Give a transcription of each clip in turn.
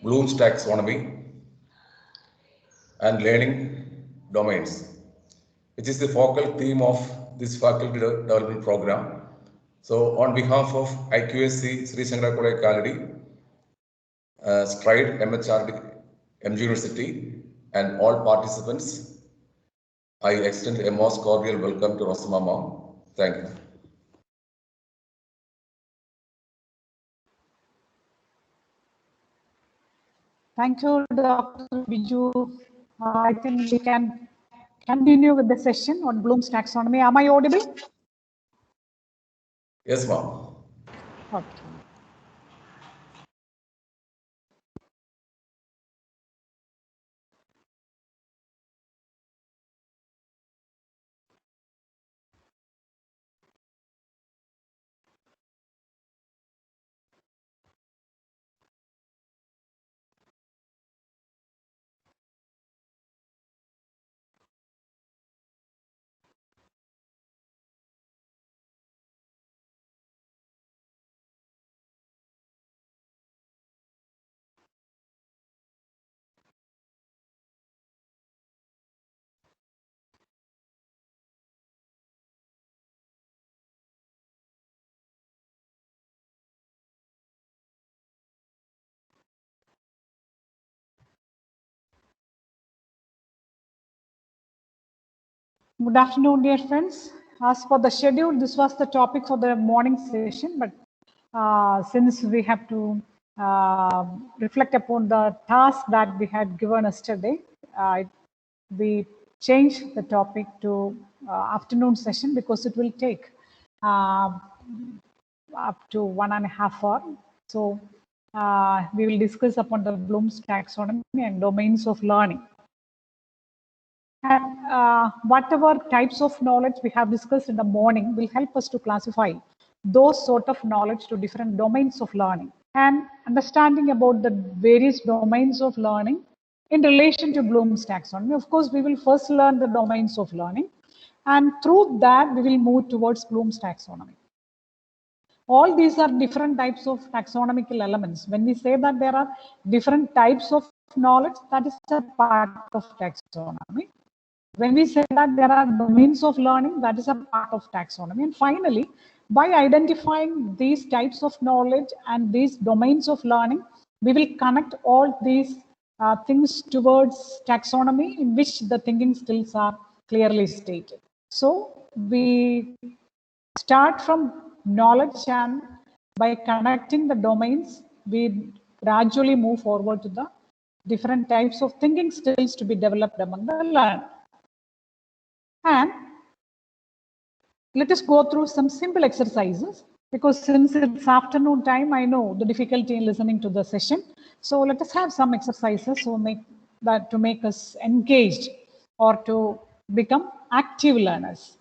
Bloom's Taxonomy and Learning Domains, which is the focal theme of this faculty development program. So on behalf of IQAC, Sree Kalady, STRIDE, MHRD, MG University, and all participants, I extend a most cordial welcome to Rosamma. Thank you. Thank you, Dr. Biju. I think we can continue with the session on Bloom's taxonomy. Am I audible? Yes, ma'am. Okay. Good afternoon, dear friends. As for the schedule, this was the topic for the morning session, but since we have to reflect upon the task that we had given yesterday, we changed the topic to afternoon session because it will take up to 1.5 hours. So we will discuss upon the Bloom's taxonomy and domains of learning. And whatever types of knowledge we have discussed in the morning will help us to classify those sort of knowledge to different domains of learning and understanding about the various domains of learning in relation to Bloom's taxonomy. Of course, we will first learn the domains of learning, and through that we will move towards Bloom's taxonomy. All these are different types of taxonomical elements. When we say that there are different types of knowledge, that is a part of taxonomy. When we say that there are domains of learning, that is a part of taxonomy. And finally, by identifying these types of knowledge and these domains of learning, we will connect all these things towards taxonomy in which the thinking skills are clearly stated. So we start from knowledge, and by connecting the domains, we gradually move forward to the different types of thinking skills to be developed among the learner. And let us go through some simple exercises, because since it's afternoon time, I know the difficulty in listening to the session. So let us have some exercises to make us engaged or to become active learners.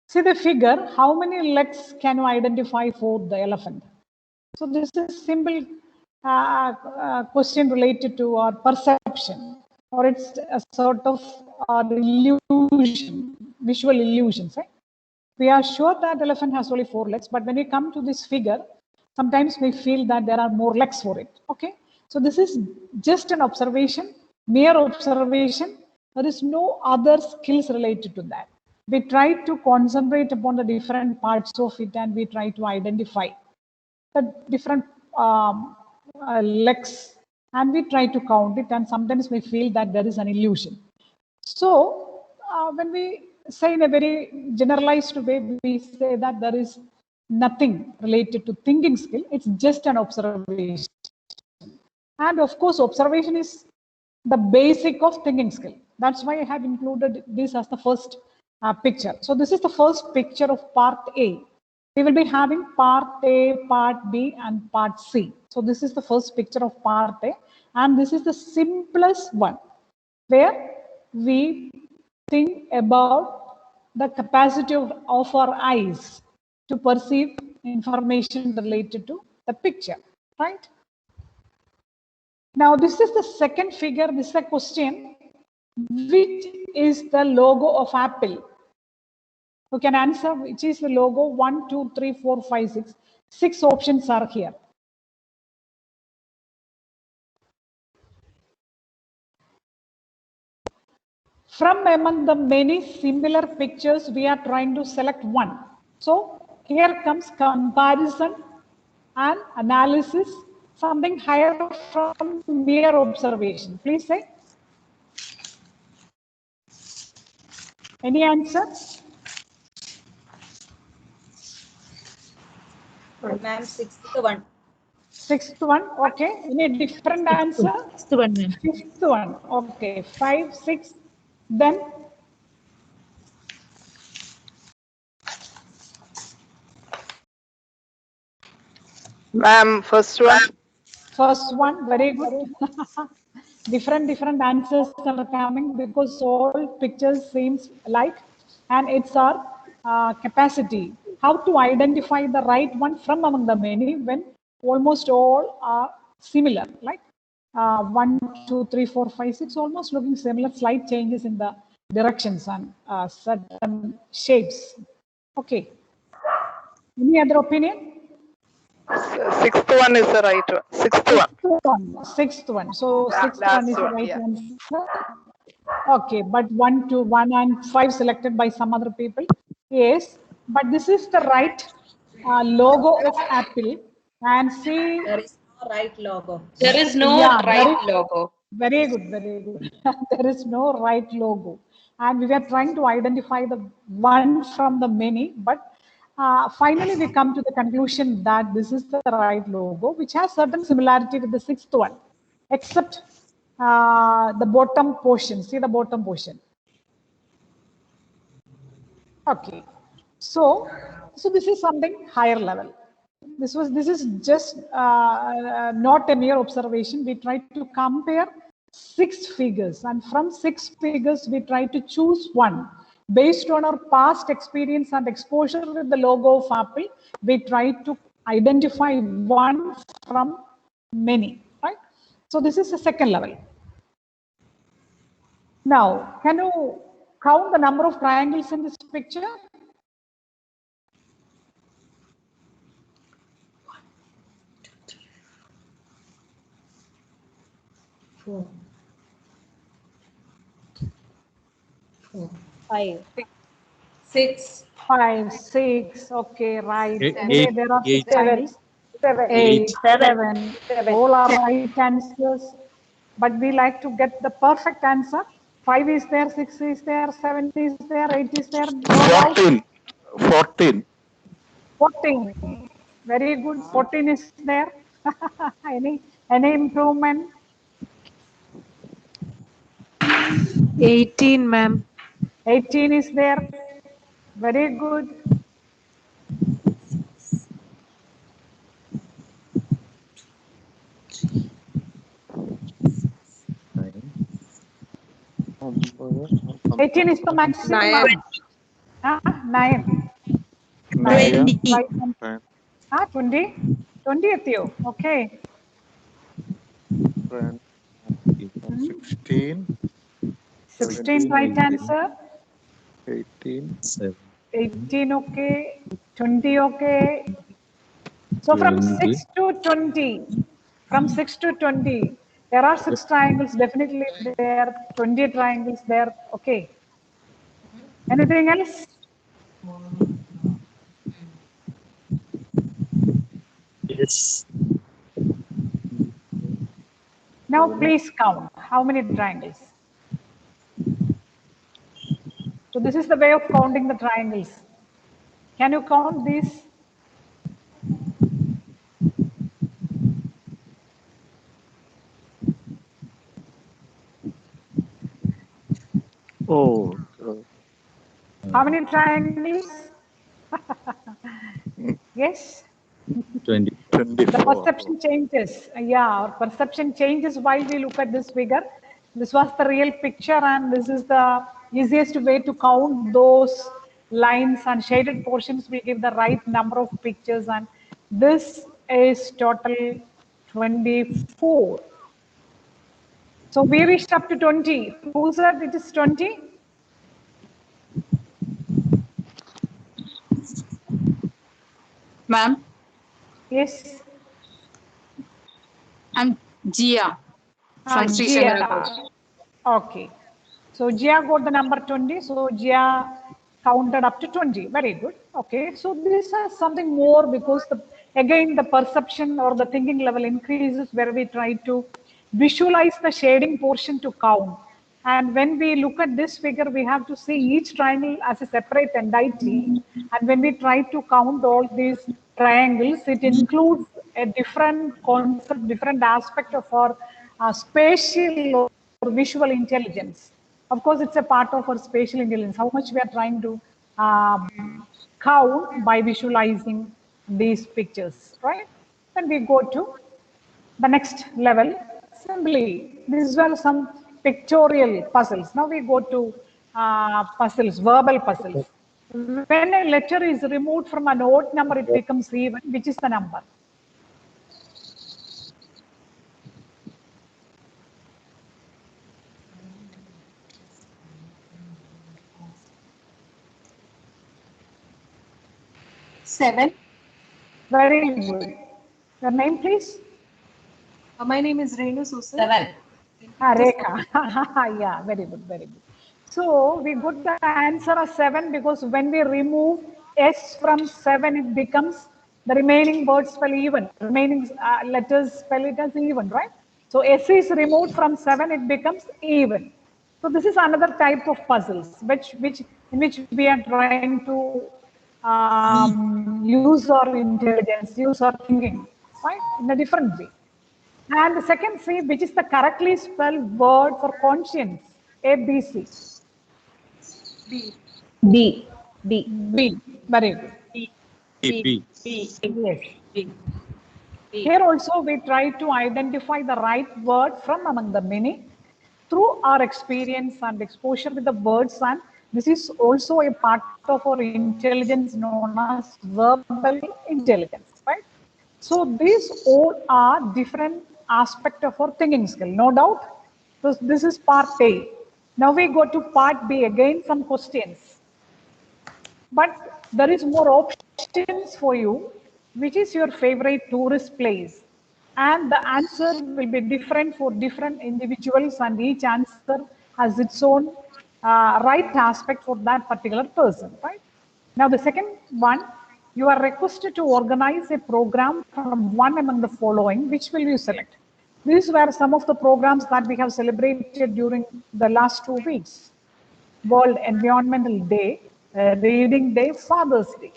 See the figure, how many legs can you identify for the elephant? So this is simple question related to our perception, or it's a sort of illusion, visual illusions, right? We are sure that elephant has only 4 legs, but when we come to this figure, sometimes we feel that there are more legs for it. Okay, so this is just an observation, mere observation. There is no other skills related to that. We try to concentrate upon the different parts of it, and we try to identify the different legs, and we try to count it, and sometimes we feel that there is an illusion. So when we say in a very generalized way, we say that there is nothing related to thinking skill, it's just an observation. And of course, observation is the basic of thinking skill. That's why I have included this as the first picture. So this is the first picture of part A. We will be having part A, part B, and part C. So this is the first picture of part A, and this is the simplest one, where we think about the capacity of our eyes to perceive information related to the picture, right? Now, this is the second figure. This is a question. Which is the logo of Apple? You can answer which is the logo. 1, 2, 3, 4, 5, 6. 6 options are here. From among the many similar pictures, we are trying to select one. So here comes comparison and analysis, something higher from mere observation. Please say. Any answer? Ma'am, sixth one. Sixth one, okay. Any different answer? Sixth one, ma'am. Fifth one, okay. 5, 6, then Ma'am, first one. first one, very good. different answers are coming because all pictures seems like, and it's our capacity. How to identify the right one from among the many when almost all are similar, like 1, 2, 3, 4, 5, 6, almost looking similar, slight changes in the directions and certain shapes. Okay. Any other opinion? Sixth one is the right one. Sixth one. So sixth Last one is the one, right yeah. answer. Okay, but 1, 2, 1 and 5 selected by some other people. Yes, but this is the right logo of Apple. And see, There is no right logo. There is no right logo. very good, very good. There is no right logo. And we were trying to identify the one from the many, but finally we come to the conclusion that this is the right logo, which has certain similarity with the sixth one, except the bottom portion. See the bottom portion. Okay. So this is something higher level. This is just not a mere observation. We try to compare 6 figures, and from 6 figures we try to choose one based on our past experience and exposure with the logo of Apple. We try to identify one from many, right? So this is the second level. Now, can you count the number of triangles in this picture? 4, 5, 6, 5, 6, okay, right. Eight, Anyway, eight, there are eight. 6 triangles. 8, 7, all are right answers. But we like to get the perfect answer. 5 is there, 6 is there, 7 is there, 8 is there. No doubt. 14. 14. Very good. 14 is there. any improvement? 18, ma'am. 18 is there. Very good. 18 is the maximum. 9. 9. 20. Right. 20? 20 എത്തിയോ? Okay. 16. 16 right answer. 18. 18 okay. 20 okay. So from 6 to 20, from 6 to 20, there are 6 triangles definitely there, 20 triangles there. Okay. Anything else? Yes. Now please count how many triangles. So this is the way of counting the triangles. Can you count these? Oh. How many triangles? Yes. 20. The perception changes. Yeah, our perception changes while we look at this figure. This was the real picture, and this is the easiest way to count those lines, and shaded portions will give the right number of pictures, and this is total 24. So we reached up to 20. Who said it is 20? Ma'am, Yes. I'm Gia from Sree Gia. College. Okay. So Gia got the number 20. So Gia counted up to 20. Very good. Okay. So this is something more because again the perception or the thinking level increases where we try to visualize the shading portion to count. And when we look at this figure, we have to see each triangle as a separate entity. And when we try to count all these triangles, it includes a different concept, different aspect of our spatial or visual intelligence. Of course, it's a part of our spatial intelligence, how much we are trying to count by visualizing these pictures, right? Then we go to the next level. Simply, these were some pictorial puzzles. Now we go to puzzles, verbal puzzles. When a letter is removed from an odd number, it becomes even. Which is the number? Seven. Very good. Your name, please? My name is Renu Susan. 7. Rekha. Yeah, very good, very good. So we got the answer as 7 because when we remove S from 7, it becomes the remaining words spell even. Remaining letters spell it as even, right? So S is removed from 7, it becomes even. So this is another type of puzzles, in which we are trying to use our intelligence, use our thinking, right? In a different way. And the second C, which is the correctly spelled word for conscience, ABC. B. B. B. B. Very good. B. B. Yes. B. Here also we try to identify the right word from among the many through our experience and exposure with the words, and this is also a part of our intelligence known as verbal intelligence, right? So these all are different aspects of our thinking skill, no doubt. So this is part A. Now we go to part B, again some questions. But there is more options for you. Which is your favorite tourist place? And the answer will be different for different individuals, and each answer has its own right aspect for that particular person, right? Now the second one, you are requested to organize a program from one among the following. Which will you select? These were some of the programs that we have celebrated during the last 2 weeks. World Environmental Day, Reading Day, Father's Day.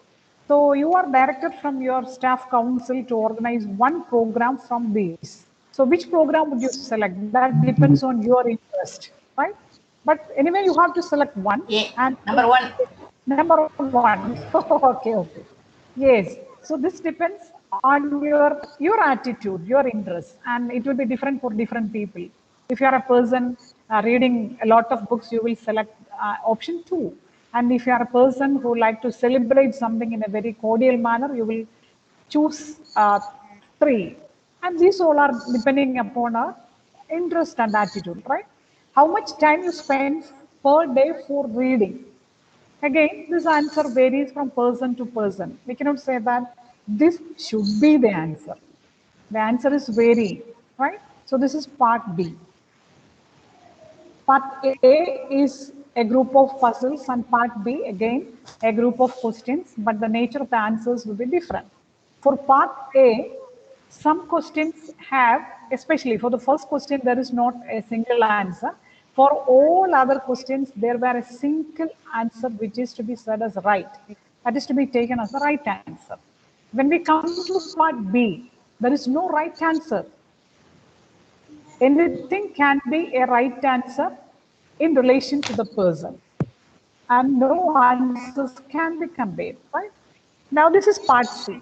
So you are directed from your staff council to organize one program from these. So which program would you select? That depends on your interest, right? But anyway, you have to select one. Yeah. And Number 1. number one. Okay, okay. Yes. So this depends on your attitude, your interest, and it will be different for different people. If you are a person reading a lot of books, you will select option 2. And if you are a person who like to celebrate something in a very cordial manner, you will choose 3. And these all are depending upon our interest and attitude, right? How much time you spend per day for reading? Again, this answer varies from person to person. We cannot say that this should be the answer. The answer is vary, right? So this is part B. Part A is a group of puzzles, and part B, again, a group of questions, but the nature of the answers will be different. For part A, some questions have, especially for the first question, there is not a single answer. For all other questions, there were a single answer which is to be said as right. That is to be taken as the right answer. When we come to part B, there is no right answer. Anything can be a right answer in relation to the person, and no answers can be conveyed, right? Now this is part C.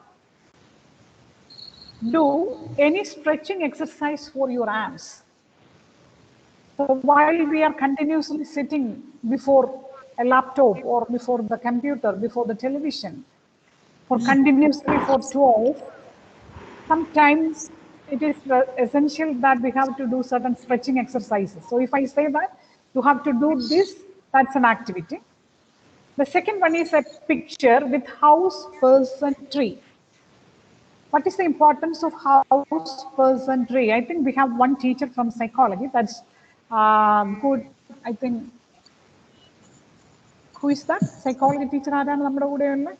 Do any stretching exercise for your arms. So while we are continuously sitting before a laptop or before the computer, before the television, for continuously for 2 hours, sometimes it is essential that we have to do certain stretching exercises. So if I say that you have to do this, that's an activity. The second one is a picture with house, person, tree. What is the importance of house, person, tree? I think we have one teacher from psychology. That's good. I think Who is that? Psychology teacher ആരാണ് നമ്മുടെ കൂടെ ഉള്ളത്?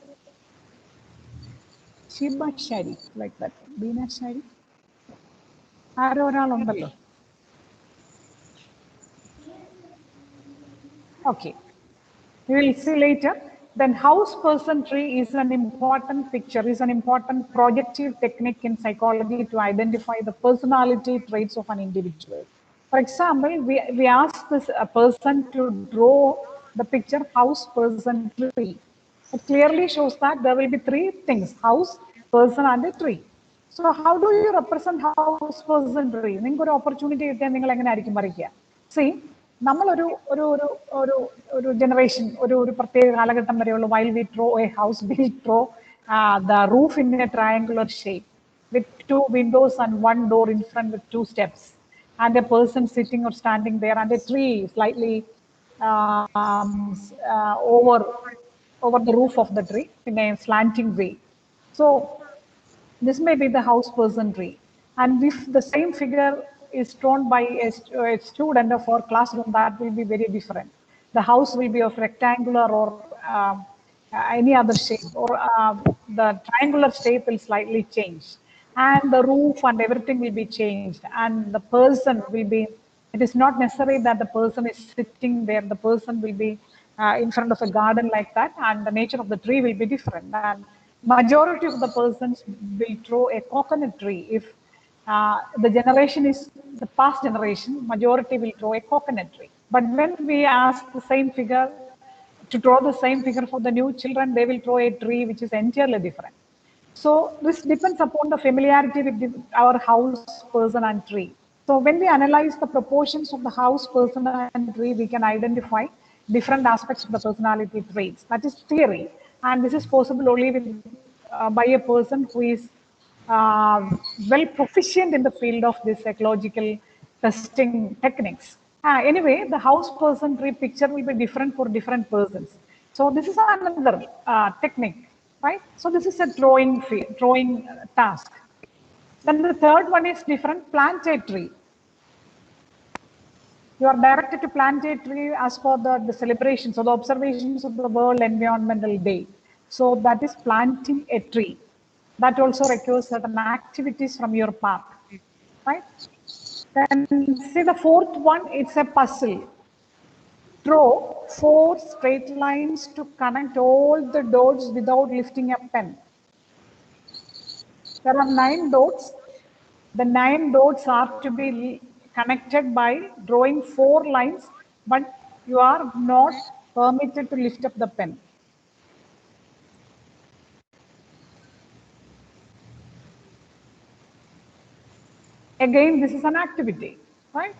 Shiba Shari, like that. Beena Shari, arrow ഒരാളുണ്ടല്ലോ. Okay, we will see later. Then house person tree is an important picture, is an important projective technique in psychology to identify the personality traits of an individual. For example, we ask this a person to draw the picture house person tree. It clearly shows that there will be three things: house, person, and a tree. So how do you represent house person tree? നിങ്ങൾക്ക് ഒരു opportunity കിട്ടിയാൽ നിങ്ങൾ എങ്ങനെ ആയിരിക്കും വരയ്ക്കുക? See, നമ്മളൊരു ഒരു ഒരു ഒരു ഒരു ജനറേഷൻ, ഒരു പ്രത്യേക കാലഘട്ടം വരെയുള്ള while we draw a house, we draw the roof in a triangular shape with two windows and one door in front with two steps, and a person sitting or standing there, and a tree slightly over the roof of the tree in a slanting way. So this may be the house person tree. And if the same figure is drawn by a student of our classroom, that will be very different. The house will be of rectangular or any other shape, or the triangular shape will slightly change. And the roof and everything will be changed. And the person will be, it is not necessary that the person is sitting there. The person will be in front of a garden like that, and the nature of the tree will be different. And majority of the persons will draw a coconut tree. If the generation is the past generation, majority will draw a coconut tree. But when we ask the same figure, to draw the same figure for the new children, they will draw a tree which is entirely different. So this depends upon the familiarity with our house, person, and tree. So when we analyze the proportions of the house, person, and tree, we can identify different aspects of the personality traits. That is theory, and this is possible only with by a person who is well proficient in the field of this ecological testing techniques. Anyway, the house person tree picture will be different for different persons. So this is another technique, right? So this is a drawing task. Then the third one is different, plant a tree. You are directed to plant a tree as per the celebrations or the observations of the World Environmental Day. So that is planting a tree. That also requires certain activities from your part, right? Then see the fourth one, it's a puzzle. Draw 4 straight lines to connect all the dots without lifting a pen. There are 9 dots. The 9 dots are to be connected by drawing 4 lines, but you are not permitted to lift up the pen. Again, this is an activity, right?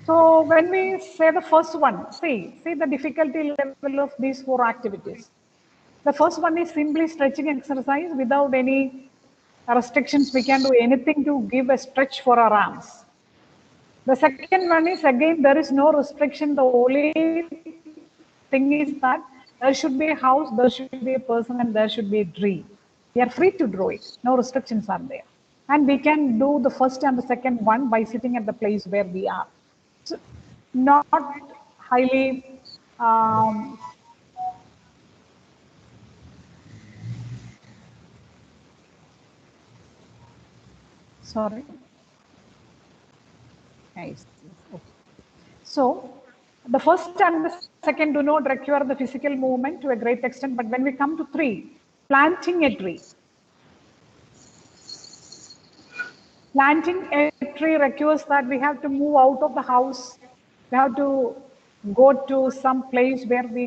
So when we say the first one, see the difficulty level of these 4 activities. The first one is simply stretching exercise without any restrictions. We can do anything to give a stretch for our arms. The second one is, again, there is no restriction. The only thing is that there should be a house, there should be a person, and there should be a tree. We are free to draw it. No restrictions are there. And we can do the first and the second one by sitting at the place where we are. So not highly sorry. Nice. Okay. So the first and the second do not require the physical movement to a great extent, but when we come to 3, planting a tree. Planting a tree requires that we have to move out of the house. We have to go to some place where we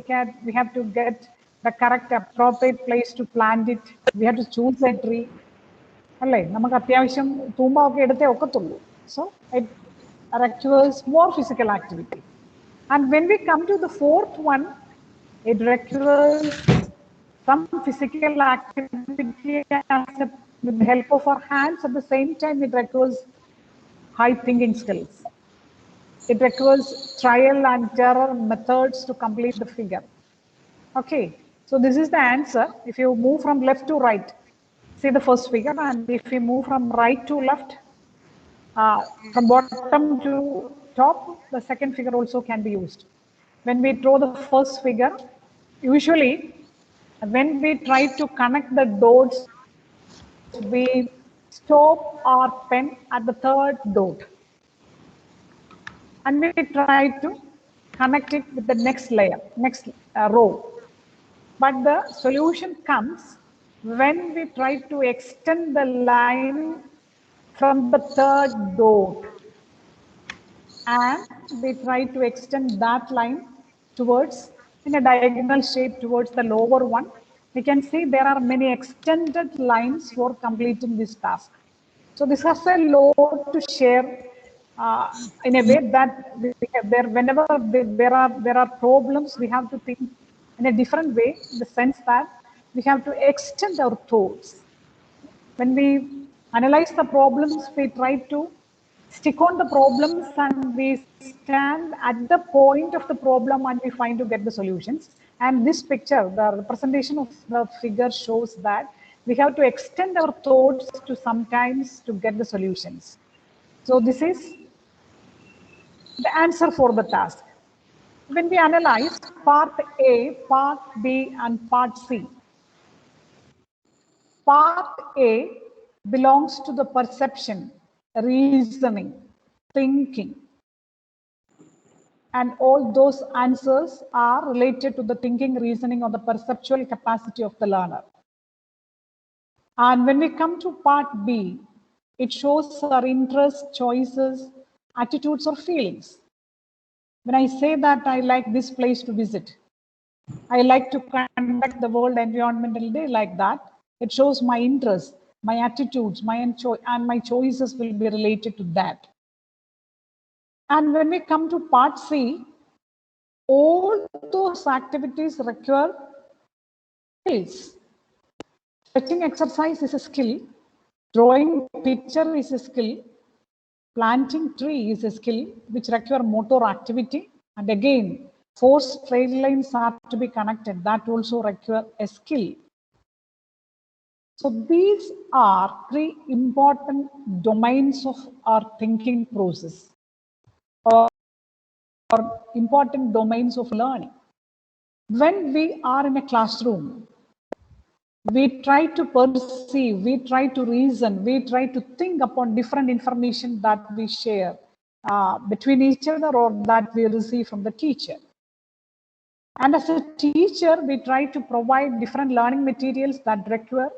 have to get the correct appropriate place to plant it. We have to choose a tree. അല്ലേ, നമുക്ക് അത്യാവശ്യം തൂമ്പൊക്കെ എടുത്തേ ഒക്കത്തുള്ളൂ. So it requires more physical activity. And when we come to the 4th one, it requires some physical activity with the help of our hands. At the same time, it requires high thinking skills. It requires trial and error methods to complete the figure. Okay, so this is the answer. If you move from left to right, see the first figure, and if you move from right to left, from bottom to top, the second figure also can be used. When we draw the first figure, usually when we try to connect the dots, we stop our pen at the third dot and we try to connect it with the next layer, next row. But the solution comes when we try to extend the line from the third dot and we try to extend that line towards in a diagonal shape towards the lower one. We can see there are many extended lines for completing this task. So this has a lot to share in a way that whenever there are problems, we have to think in a different way, in the sense that we have to extend our thoughts. When we analyze the problems, we try to stick on the problems and we stand at the point of the problem and we find to get the solutions. And this picture, the representation of the figure shows that we have to extend our thoughts to sometimes to get the solutions. So this is the answer for the task. When we analyze part A, part B, and part C, part A belongs to the perception, reasoning, thinking, and all those answers are related to the thinking, reasoning, or the perceptual capacity of the learner. And when we come to part B, it shows our interests, choices, attitudes, or feelings. When I say that I like this place to visit, I like to conduct the World Environmental Day like that, it shows my interests, my attitudes, and my choices will be related to that. And when we come to part C, all those activities require skills. Stretching exercise is a skill, drawing picture is a skill, planting tree is a skill which require motor activity, and again, 4 straight lines are to be connected, that also require a skill. So these are 3 important domains of our thinking process, or important domains of learning. When we are in a classroom, we try to perceive, we try to reason, we try to think upon different information that we share between each other or that we receive from the teacher. And as a teacher, we try to provide different learning materials that require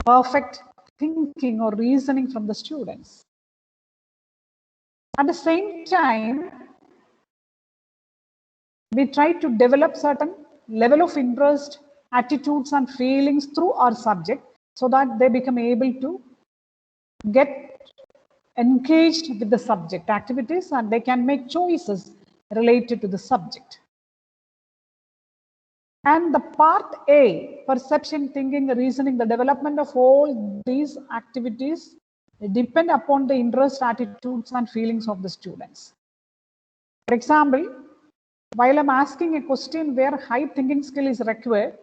perfect thinking or reasoning from the students. At the same time, we try to develop certain level of interest, attitudes, and feelings through our subject so that they become able to get engaged with the subject activities and they can make choices related to the subject. And the part A, perception, thinking, reasoning, the development of all these activities depend upon the interest, attitudes, and feelings of the students. For example, while I'm asking a question where high thinking skill is required,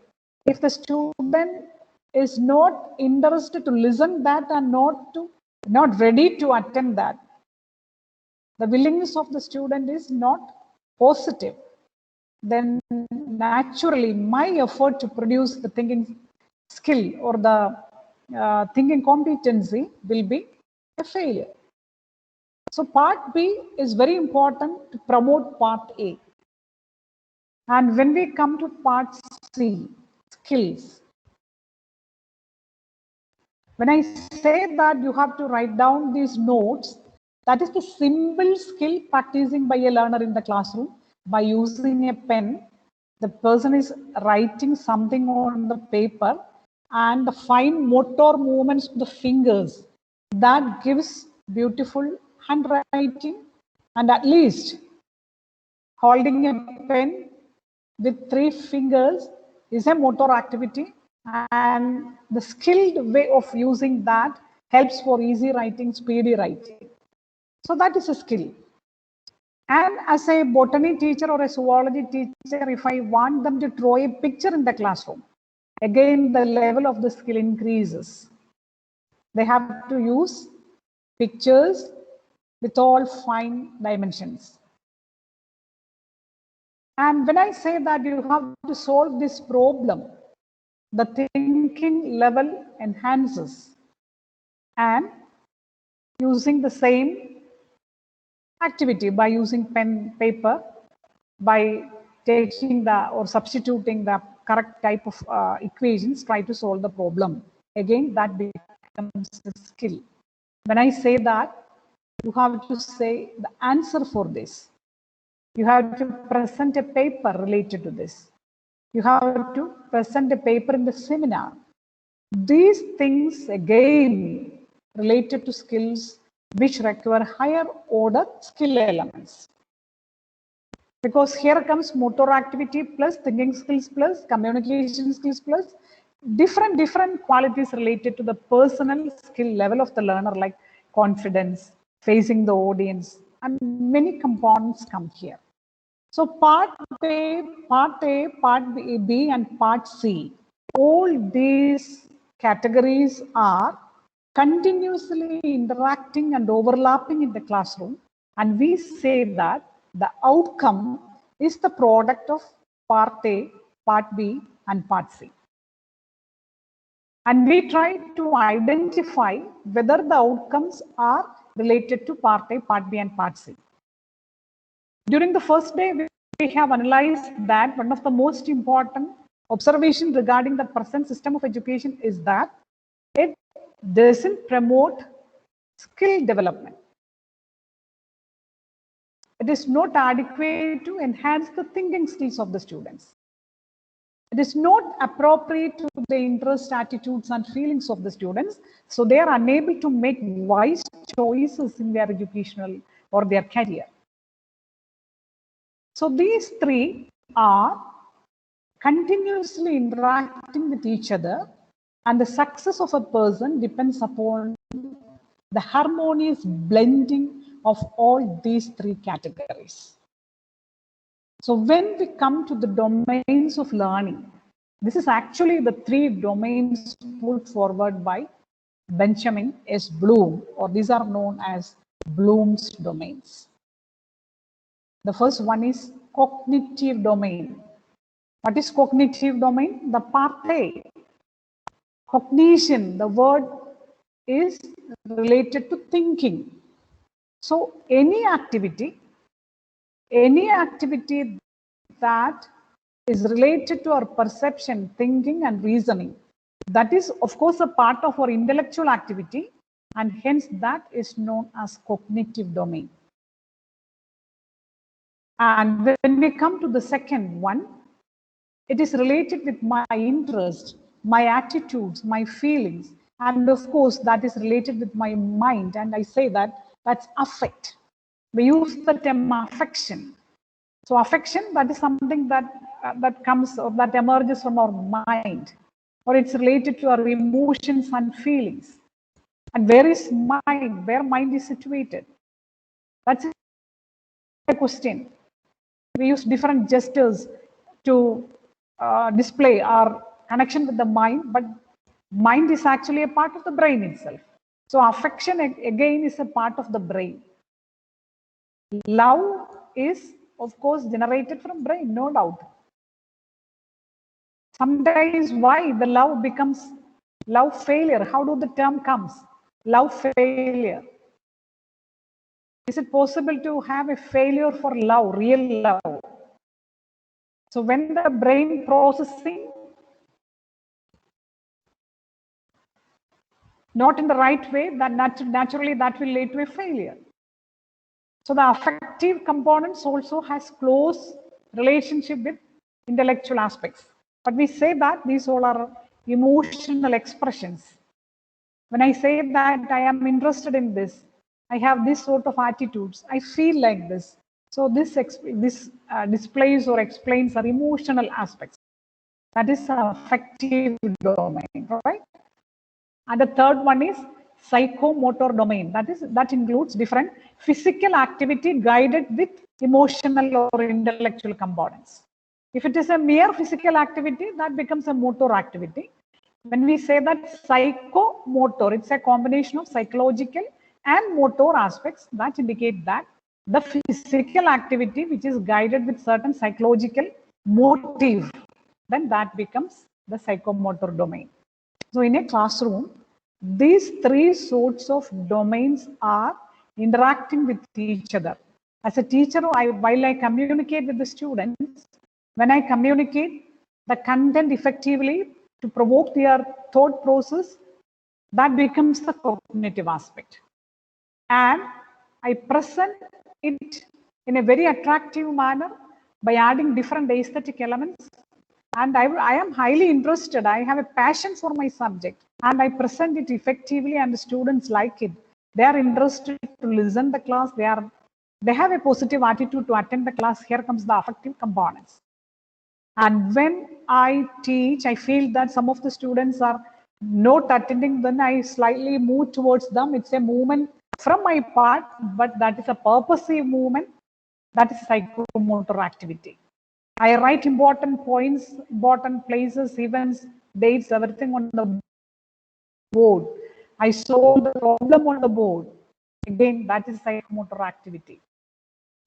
if the student is not interested to listen that and not ready to attend that, the willingness of the student is not positive, then naturally my effort to produce the thinking skill or the thinking competency will be a failure. So part B is very important to promote part A. And when we come to part C, skills, when I say that you have to write down these notes, that is the simple skill practicing by a learner in the classroom. By using a pen, the person is writing something on the paper and the fine motor movements of the fingers, that gives beautiful handwriting. And at least holding a pen with 3 fingers is a motor activity, and the skilled way of using that helps for easy writing, speedy writing. So that is a skill. And as a botany teacher or a zoology teacher, if I want them to draw a picture in the classroom, again the level of the skill increases. They have to use pictures with all fine dimensions. And when I say that you have to solve this problem, the thinking level enhances, and using the same activity by using pen, paper, by taking the or substituting the correct type of equations, try to solve the problem. Again, that becomes a skill. When I say that, you have to say the answer for this. You have to present a paper related to this. You have to present a paper in the seminar. These things again related to skills which require higher order skill elements. Because here comes motor activity plus thinking skills plus communication skills plus different qualities related to the personal skill level of the learner, like confidence, facing the audience, and many components come here. So part A, part B, and part C, all these categories are continuously interacting and overlapping in the classroom, and we say that the outcome is the product of part A, part B, and part C. And we try to identify whether the outcomes are related to part A, part B, and part C. During the first day, we have analyzed that one of the most important observations regarding the present system of education is that it doesn't promote skill development. It is not adequate to enhance the thinking skills of the students. It is not appropriate to the interest, attitudes, and feelings of the students, so they are unable to make wise choices in their educational or their career. So these three are continuously interacting with each other, and the success of a person depends upon the harmonious blending of all these three categories. So when we come to the domains of learning, this is actually the three domains put forward by Benjamin S. Bloom, or these are known as Bloom's domains. The first one is cognitive domain. What is cognitive domain? The part A. Cognition, the word is related to thinking. So any activity that is related to our perception, thinking, and reasoning, that is of course a part of our intellectual activity, and hence that is known as cognitive domain. And when we come to the second one, it is related with my interest, my attitudes, my feelings, and of course that is related with my mind, and I say that that's affect. We use the term affection. So affection, that is something that that comes or that emerges from our mind, or it's related to our emotions and feelings. And where is mind? Where mind is situated? That's a question. We use different gestures to display our connection with the mind, but mind is actually a part of the brain itself. So affection again is a part of the brain. Love is of course generated from brain, no doubt. Sometimes why the love becomes love failure? How do the term comes? Love failure. Is it possible to have a failure for love, real love? So when the brain processing not in the right way, that naturally that will lead to a failure. So the affective components also has close relationship with intellectual aspects. But we say that these all are emotional expressions. When I say that I am interested in this, I have this sort of attitudes, I feel like this. So this displays or explains our emotional aspects. That is affective domain, right? And the third one is psychomotor domain. That includes different physical activity guided with emotional or intellectual components. If it is a mere physical activity, that becomes a motor activity. When we say that psychomotor, it's a combination of psychological and motor aspects that indicate that the physical activity which is guided with certain psychological motive, then that becomes the psychomotor domain. So in a classroom, these three sorts of domains are interacting with each other. As a teacher, while I communicate with the students, when I communicate the content effectively to provoke their thought process, that becomes the cognitive aspect. And I present it in a very attractive manner by adding different aesthetic elements. And I am highly interested. I have a passion for my subject and I present it effectively and the students like it. They are interested to listen the class. They have a positive attitude to attend the class. Here comes the affective components. And when I teach, I feel that some of the students are not attending, then I slightly move towards them. It's a movement from my part, but that is a purposive movement. That is psychomotor activity. I write important points, important places, events, dates, everything on the board. I solve the problem on the board. Again, that is psychomotor activity.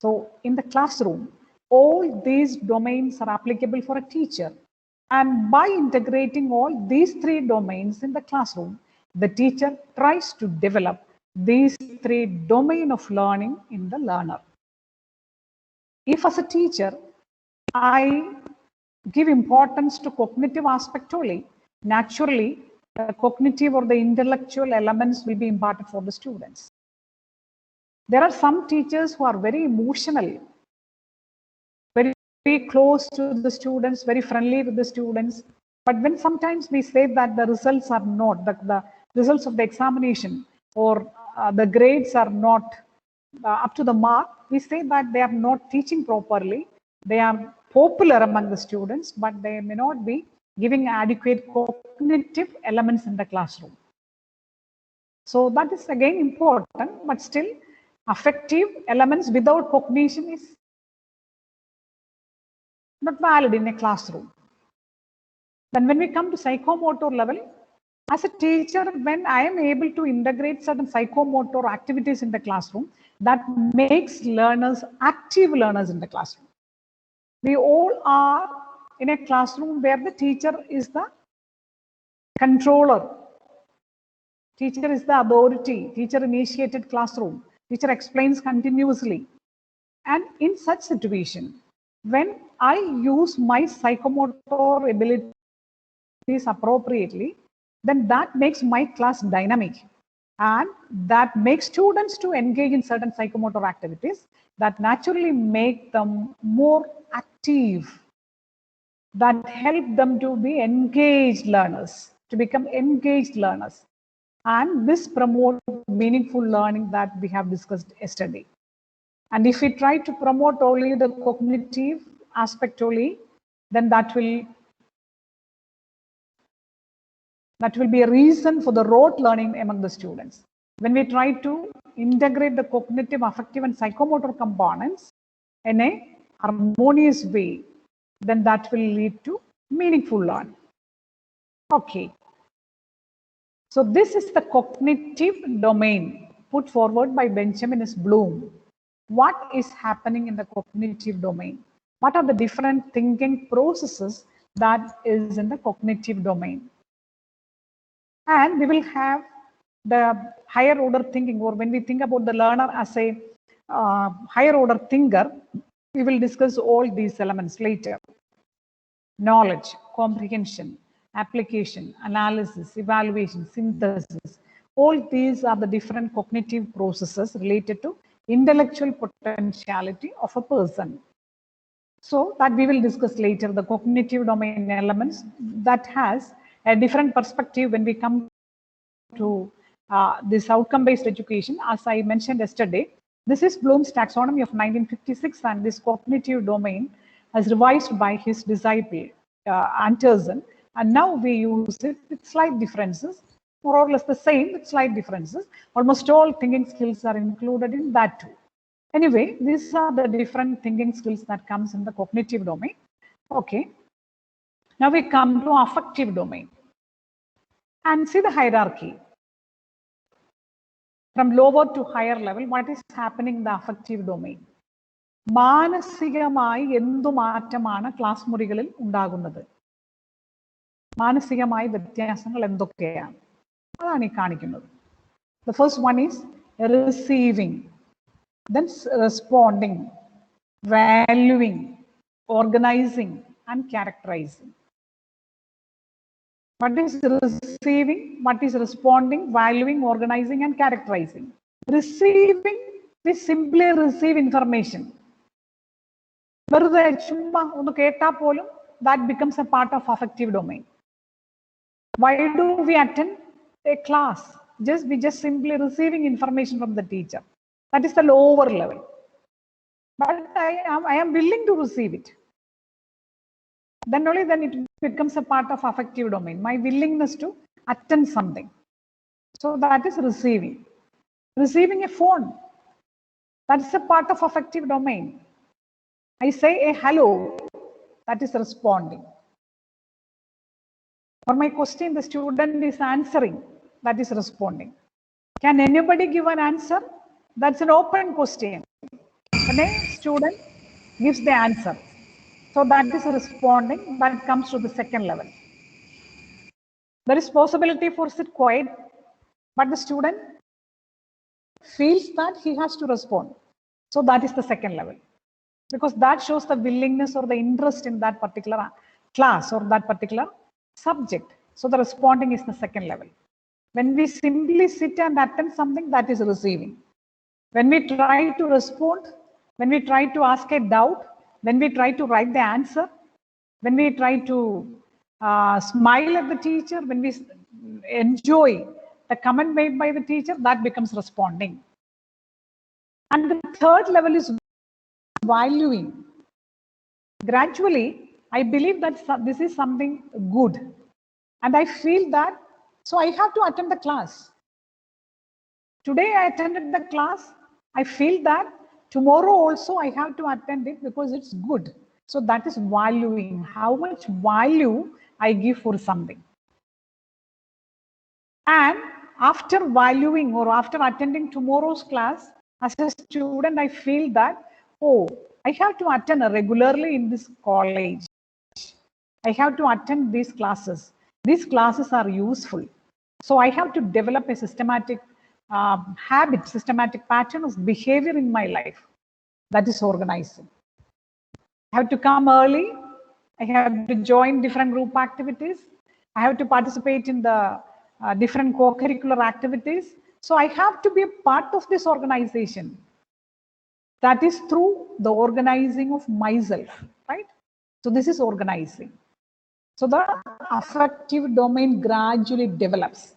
So in the classroom, all these domains are applicable for a teacher. And by integrating all these three domains in the classroom, the teacher tries to develop these three domains of learning in the learner. If as a teacher, I give importance to cognitive aspect only, naturally, the cognitive or the intellectual elements will be imparted for the students. There are some teachers who are very emotional, very close to the students, very friendly with the students. But when sometimes we say that the results are not, the results of the examination or the grades are not up to the mark, we say that they are not teaching properly. They are popular among the students, but they may not be giving adequate cognitive elements in the classroom. So that is again important, but still affective elements without cognition is not valid in a classroom. Then when we come to psychomotor level, as a teacher, when I am able to integrate certain psychomotor activities in the classroom, that makes learners active learners in the classroom. We all are in a classroom where the teacher is the controller. Teacher is the authority. Teacher initiated classroom. Teacher explains continuously. And in such situation, when I use my psychomotor abilities appropriately, then that makes my class dynamic. And that makes students to engage in certain psychomotor activities that naturally make them more active, that help them to be engaged learners, to become engaged learners. And this promotes meaningful learning that we have discussed yesterday. And if we try to promote only the cognitive aspect only, then that will be a reason for the rote learning among the students. When we try to integrate the cognitive, affective, and psychomotor components in a harmonious way, then that will lead to meaningful learning. Okay. So this is the cognitive domain put forward by Benjamin S. Bloom. What is happening in the cognitive domain? What are the different thinking processes that is in the cognitive domain? And we will have the higher order thinking, or when we think about the learner as a higher order thinker, we will discuss all these elements later. Knowledge, comprehension, application, analysis, evaluation, synthesis. All these are the different cognitive processes related to intellectual potentiality of a person. So that we will discuss later, the cognitive domain elements that has a different perspective when we come to this outcome-based education. As I mentioned yesterday, this is Bloom's taxonomy of 1956, and this cognitive domain as revised by his disciple Anderson, and now we use it with slight differences, more or less the same with slight differences. Almost all thinking skills are included in that too. Anyway, these are the different thinking skills that comes in the cognitive domain. Okay. Now we come to affective domain and see the hierarchy. from lower to higher level, what is happening in the affective domain? മാനസികമായി എന്തു മാറ്റമാണ് class മുറികളിൽ ഉണ്ടാകുന്നത്? മാനസികമായ വ്യത്യാസങ്ങൾ എന്തൊക്കെയാണ്? അതാണ് ഈ കാണിക്കുന്നത്. The first one is receiving, then responding, valuing, organizing, and characterizing. What is receiving? What is responding, valuing, organizing, and characterizing? Receiving, we simply receive information. വെറുതെ ചുമ്മാ ഒന്ന് കേട്ടാൽ പോലും that becomes a part of affective domain. Why do we attend a class? We just simply receiving information from the teacher. That is the lower level. But I am willing to receive it. Then only then it becomes a part of affective domain. My willingness to attend something. So that is receiving. Receiving a phone. That's a part of affective domain. I say a hello. That is responding. For my question, the student is answering. That is responding. Can anybody give an answer? That's an open question. When a student gives the answer. So that is responding. That comes to the second level. There is possibility for sit quiet, but the student feels that he has to respond. So that is the second level. Because that shows the willingness or the interest in that particular class or that particular subject. So the responding is the second level. When we simply sit and attend something, that is receiving. When we try to respond, when we try to ask a doubt, when we try to write the answer, when we try to smile at the teacher, when we enjoy the comment made by the teacher, that becomes responding. And the third level is valuing. Gradually, I believe that this is something good. And I feel that, so I have to attend the class. Today I attended the class. I feel that tomorrow also I have to attend it because it's good. So that is valuing. How much value I give for something. And after valuing or after attending tomorrow's class, as a student, I feel that, oh, I have to attend regularly in this college. I have to attend these classes. These classes are useful. So I have to develop a systematic habit, systematic pattern of behavior in my life. That is organizing. I have to come early. I have to join different group activities. I have to participate in the different co-curricular activities. So I have to be a part of this organization. That is through the organizing of myself, right? So this is organizing. So the affective domain gradually develops.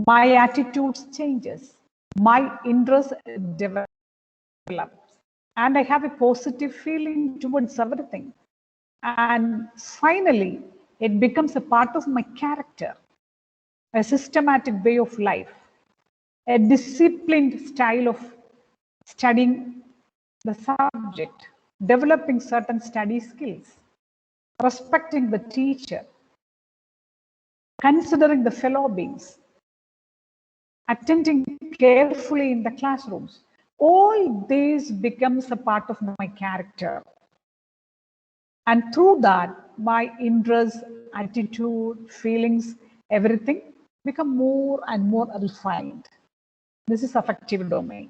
My attitudes changes. My interest develops. And I have a positive feeling towards everything. And finally, it becomes a part of my character, a systematic way of life, a disciplined style of studying the subject, developing certain study skills, respecting the teacher, considering the fellow beings, attending carefully in the classrooms. All this becomes a part of my character. And through that, my interests, attitude, feelings, everything become more and more refined. This is affective domain.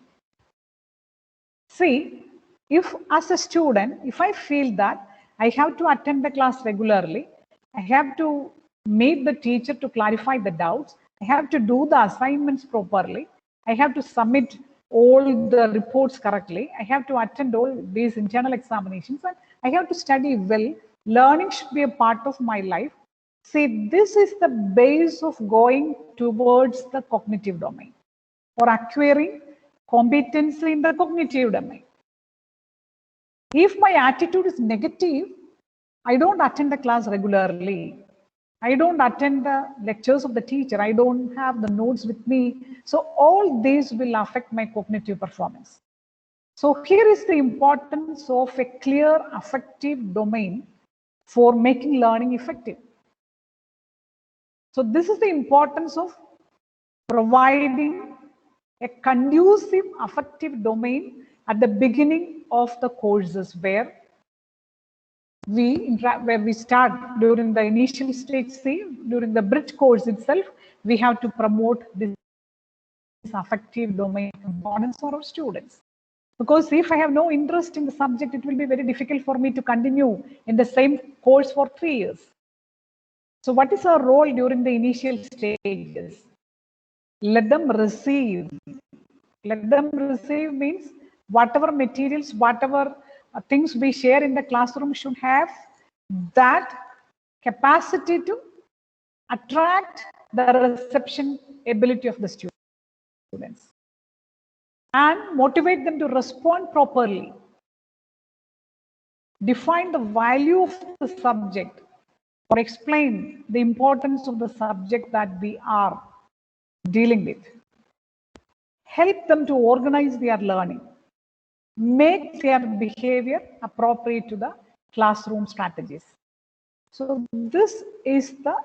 See, if as a student, if I feel that I have to attend the class regularly, I have to meet the teacher to clarify the doubts, I have to do the assignments properly, I have to submit all the reports correctly, I have to attend all these internal examinations, and I have to study well. Learning should be a part of my life. See, this is the base of going towards the cognitive domain or acquiring competency in the cognitive domain. If my attitude is negative, I don't attend the class regularly. I don't attend the lectures of the teacher. I don't have the notes with me. So all these will affect my cognitive performance. So here is the importance of a clear affective domain for making learning effective. So this is the importance of providing a conducive affective domain at the beginning of the courses where we start during the initial stage C, during the bridge course itself, we have to promote this affective domain components for our students. Because if I have no interest in the subject, it will be very difficult for me to continue in the same course for 3 years. So what is our role during the initial stages? Let them receive. Let them receive means whatever materials, whatever things we share in the classroom should have that capacity to attract the reception ability of the students and motivate them to respond properly. Define the value of the subject or explain the importance of the subject that we are dealing with. Help them to organize their learning. Make their behavior appropriate to the classroom strategies. So this is the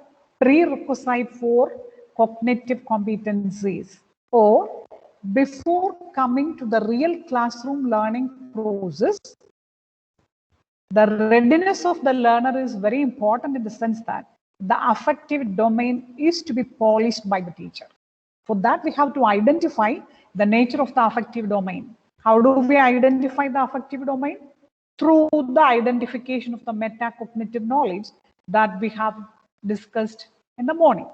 prerequisite for cognitive competencies, or before coming to the real classroom learning process, the readiness of the learner is very important in the sense that the affective domain is to be polished by the teacher. For that, we have to identify the nature of the affective domain. How do we identify the affective domain? Through the identification of the metacognitive knowledge that we have discussed in the morning.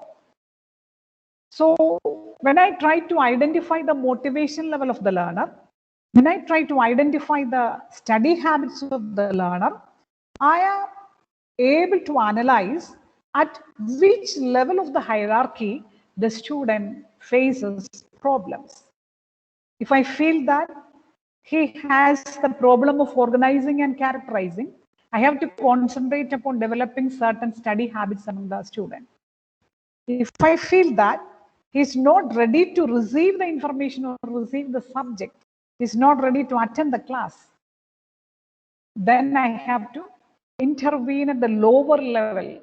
So when I try to identify the motivation level of the learner, when I try to identify the study habits of the learner, I am able to analyze at which level of the hierarchy the student faces problems. If I feel that he has the problem of organizing and characterizing, I have to concentrate upon developing certain study habits among the student. If I feel that he is not ready to receive the information or receive the subject, he is not ready to attend the class, then I have to intervene at the lower level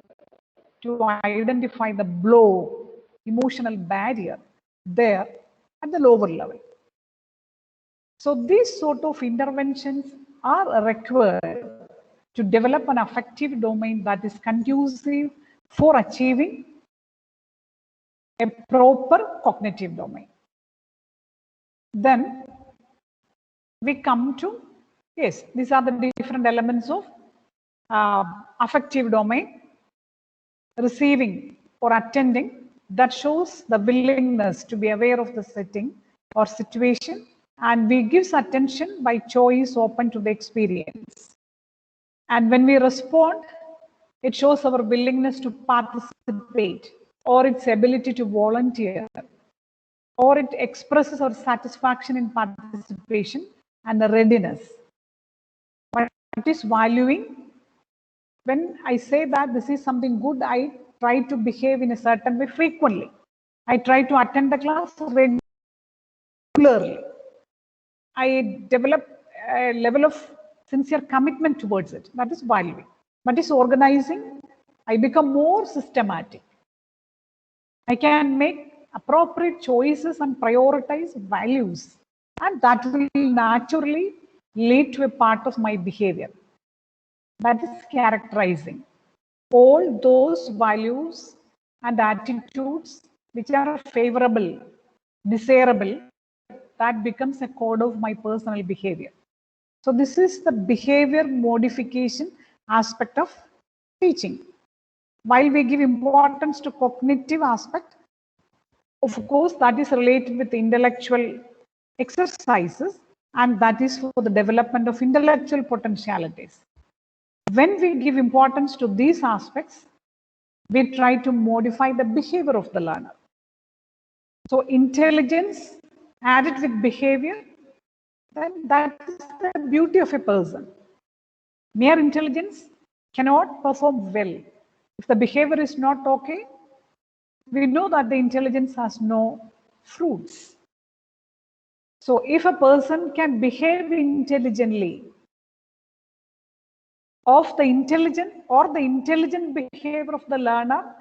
to identify the blow, emotional barrier there at the lower level. So these sort of interventions are required to develop an affective domain that is conducive for achieving a proper cognitive domain. Then we come to, yes, these are the different elements of affective domain. Receiving or attending, that shows the willingness to be aware of the setting or situation, and we gives attention by choice open to the experience. And when we respond, it shows our willingness to participate or its ability to volunteer, or it expresses our satisfaction in participation and the readiness. What is valuing? When I say that this is something good, I try to behave in a certain way frequently. I try to attend the class regularly. I develop a level of sincere commitment towards it. That is valuing. What is organizing? I become more systematic. I can make appropriate choices and prioritize values, and that will naturally lead to a part of my behavior. That is characterizing. All those values and attitudes which are favorable, desirable, that becomes a code of my personal behavior. So this is the behavior modification aspect of teaching. While we give importance to cognitive aspect, of course, that is related with intellectual exercises, and that is for the development of intellectual potentialities. When we give importance to these aspects, we try to modify the behavior of the learner. So intelligence added with behavior, then that is the beauty of a person. Mere intelligence cannot perform well. If the behavior is not okay, we know that the intelligence has no fruits. So if a person can behave intelligently, of the intelligent or the intelligent behavior of the learner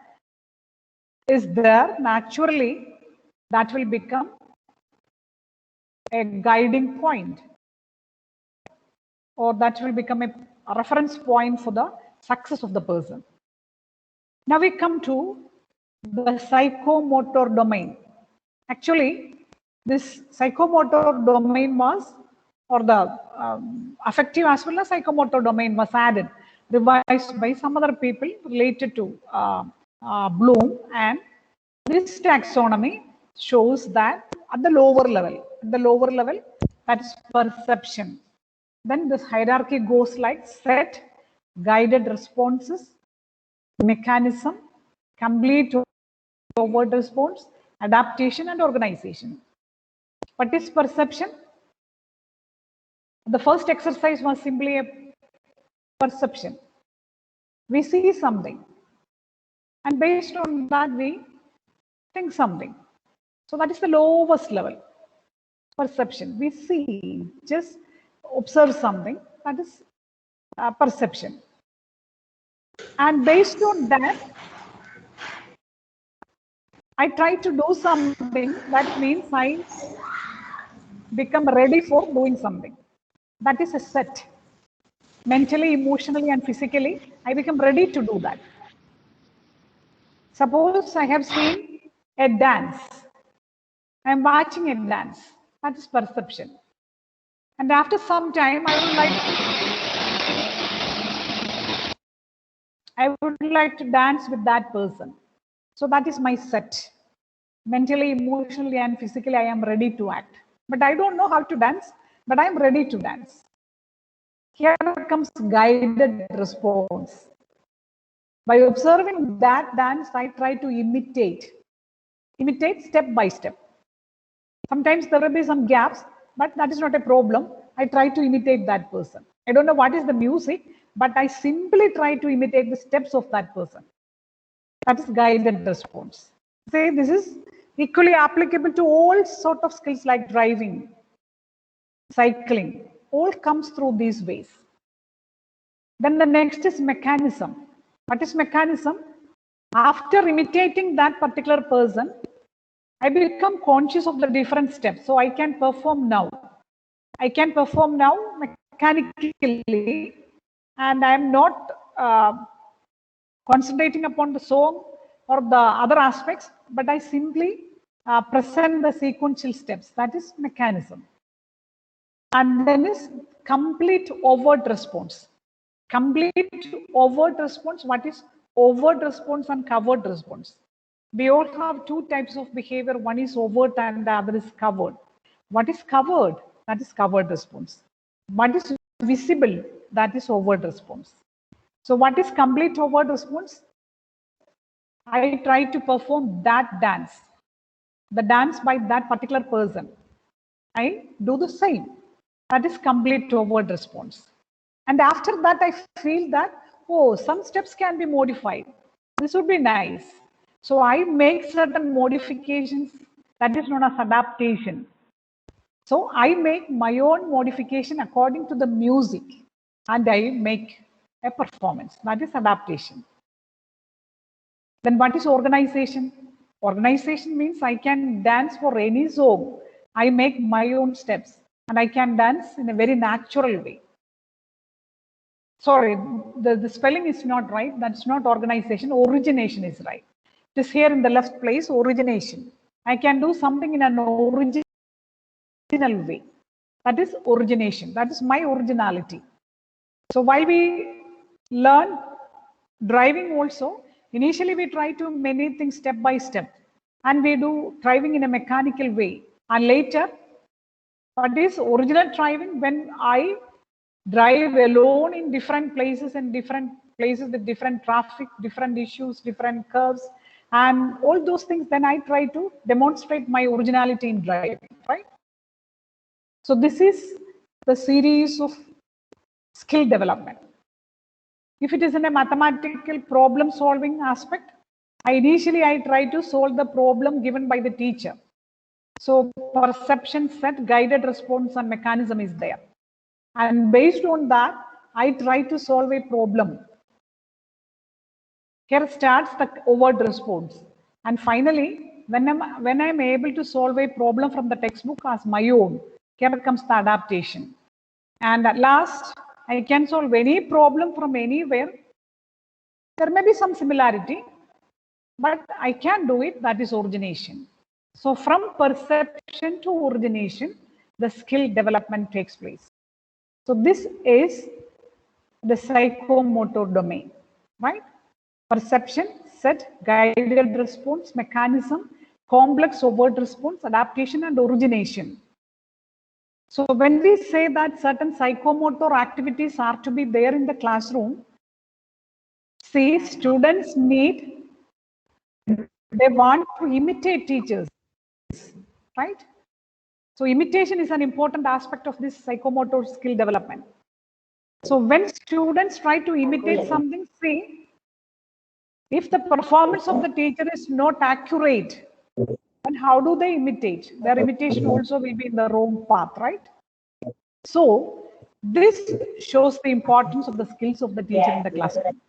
is there, naturally that will become a guiding point, or that will become a reference point for the success of the person. Now we come to the psychomotor domain. Actually, this psychomotor domain was, or the affective as well as psychomotor domain was added, revised by some other people related to Bloom, and this taxonomy shows that at the lower level, that is perception. Then this hierarchy goes like set, guided responses, mechanism, complete overt response, adaptation, and organization. What is perception? The first exercise was simply a perception. We see something, and based on that we think something. So that is the lowest level, perception. We see, just observe something, that is perception. And based on that, I try to do something. That means I become ready for doing something. That is a set. Mentally, emotionally, and physically, I become ready to do that. Suppose I have seen a dance. I am watching a dance. That is perception. And after some time, I would like to dance with that person. So that is my set. Mentally, emotionally, and physically, I am ready to act. But I don't know how to dance, but I am ready to dance. Here comes guided response. By observing that dance, I try to imitate step by step. Sometimes there will be some gaps, but that is not a problem. I try to imitate that person. I don't know what is the music, but I simply try to imitate the steps of that person. That is guided response. Say this is equally applicable to all sort of skills like driving, cycling, all comes through these ways. Then the next is mechanism. What is mechanism? After imitating that particular person, I become conscious of the different steps. So I can perform now. I can perform now mechanically, and I am not concentrating upon the song or the other aspects, but I simply present the sequential steps. That is mechanism. And then is complete overt response. Complete overt response. What is overt response and covert response? We all have two types of behavior. One is overt and the other is covered. What is covered? That is covered response. What is visible? That is overt response. So what is complete overt response? I try to perform that dance, the dance by that particular person. I do the same. That is complete overt response. And after that, I feel that, oh, some steps can be modified. This would be nice. So I make certain modifications. That is known as adaptation. So I make my own modification according to the music, and I make a performance. That is adaptation. Then what is organization? Organization means I can dance for any song. I make my own steps, and I can dance in a very natural way. Sorry, the spelling is not right. That's not organization. Origination is right. It is here in the left place, origination. I can do something in an original way. That is origination. That is my originality. So while we learn driving also, initially we try to many things step by step, and we do driving in a mechanical way. And later, what is original driving? When I drive alone in different places with different traffic, different issues, different curves, and all those things, then I try to demonstrate my originality in driving, right? So this is the series of skill development. If it is in a mathematical problem solving aspect, initially I try to solve the problem given by the teacher. So perception, set, guided response, and mechanism is there. And based on that, I try to solve a problem. Here starts the overt response. And finally, when I'm able to solve a problem from the textbook as my own, Here comes the adaptation. And at last, I can solve any problem from anywhere. There may be some similarity, but I can do it. That is origination. So from perception to origination, the skill development takes place. So this is the psychomotor domain, right? Perception, set, guided response, mechanism, complex overt response, adaptation, and origination. So when we say that certain psychomotor activities are to be there in the classroom, see, students need, they want to imitate teachers, right? So imitation is an important aspect of this psychomotor skill development. So when students try to imitate something, see, if the performance of the teacher is not accurate, then how do they imitate? Their imitation also will be in the wrong path, right? So this shows the importance of the skills of the teacher in the classroom.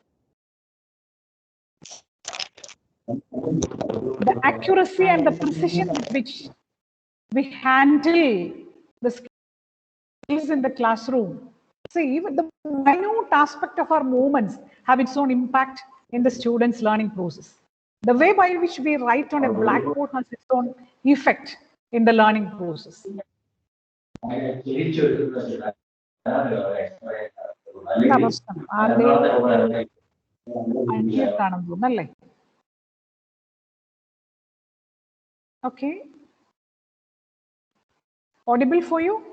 The accuracy and the precision with which we handle the skills in the classroom. See, even the minute aspect of our movements have its own impact in the students' learning process. The way by which we write on a blackboard has its own effect in the learning process. Okay. Audible for you?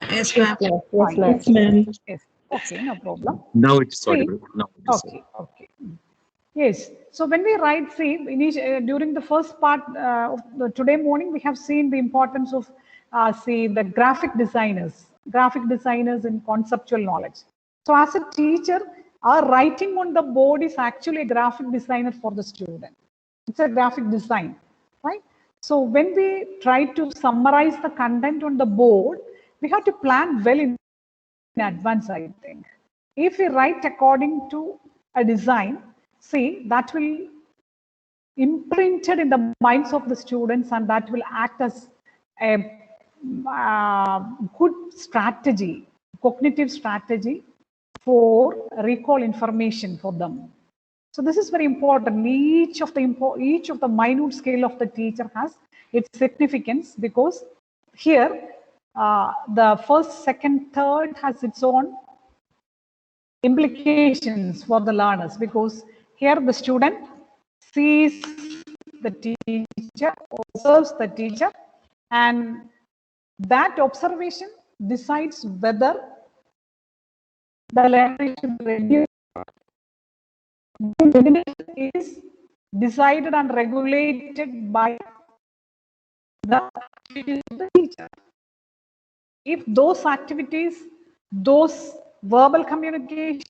Yes, ma'am. Yes, ma'am. Yes. Okay, no problem. Now it's audible. Now it is Okay, okay. Yes. So when we write, see, during the first part of today morning, we have seen the importance of, see, the graphic designers in conceptual knowledge. So as a teacher, our writing on the board is actually a graphic designer for the student. It's a graphic design, right? So when we try to summarize the content on the board, we have to plan well in advance, I think. If we write according to a design, see, that will imprinted in the minds of the students, and that will act as a good strategy, cognitive strategy for recall information for them. So this is very important. Each of the minute scale of the teacher has its significance, because here the first, second, third has its own implications for the learners, because here the student sees the teacher, observes the teacher, and that observation decides whether the learner should reduce. Is decided and regulated by the activities of the teacher. If those activities, those verbal communication,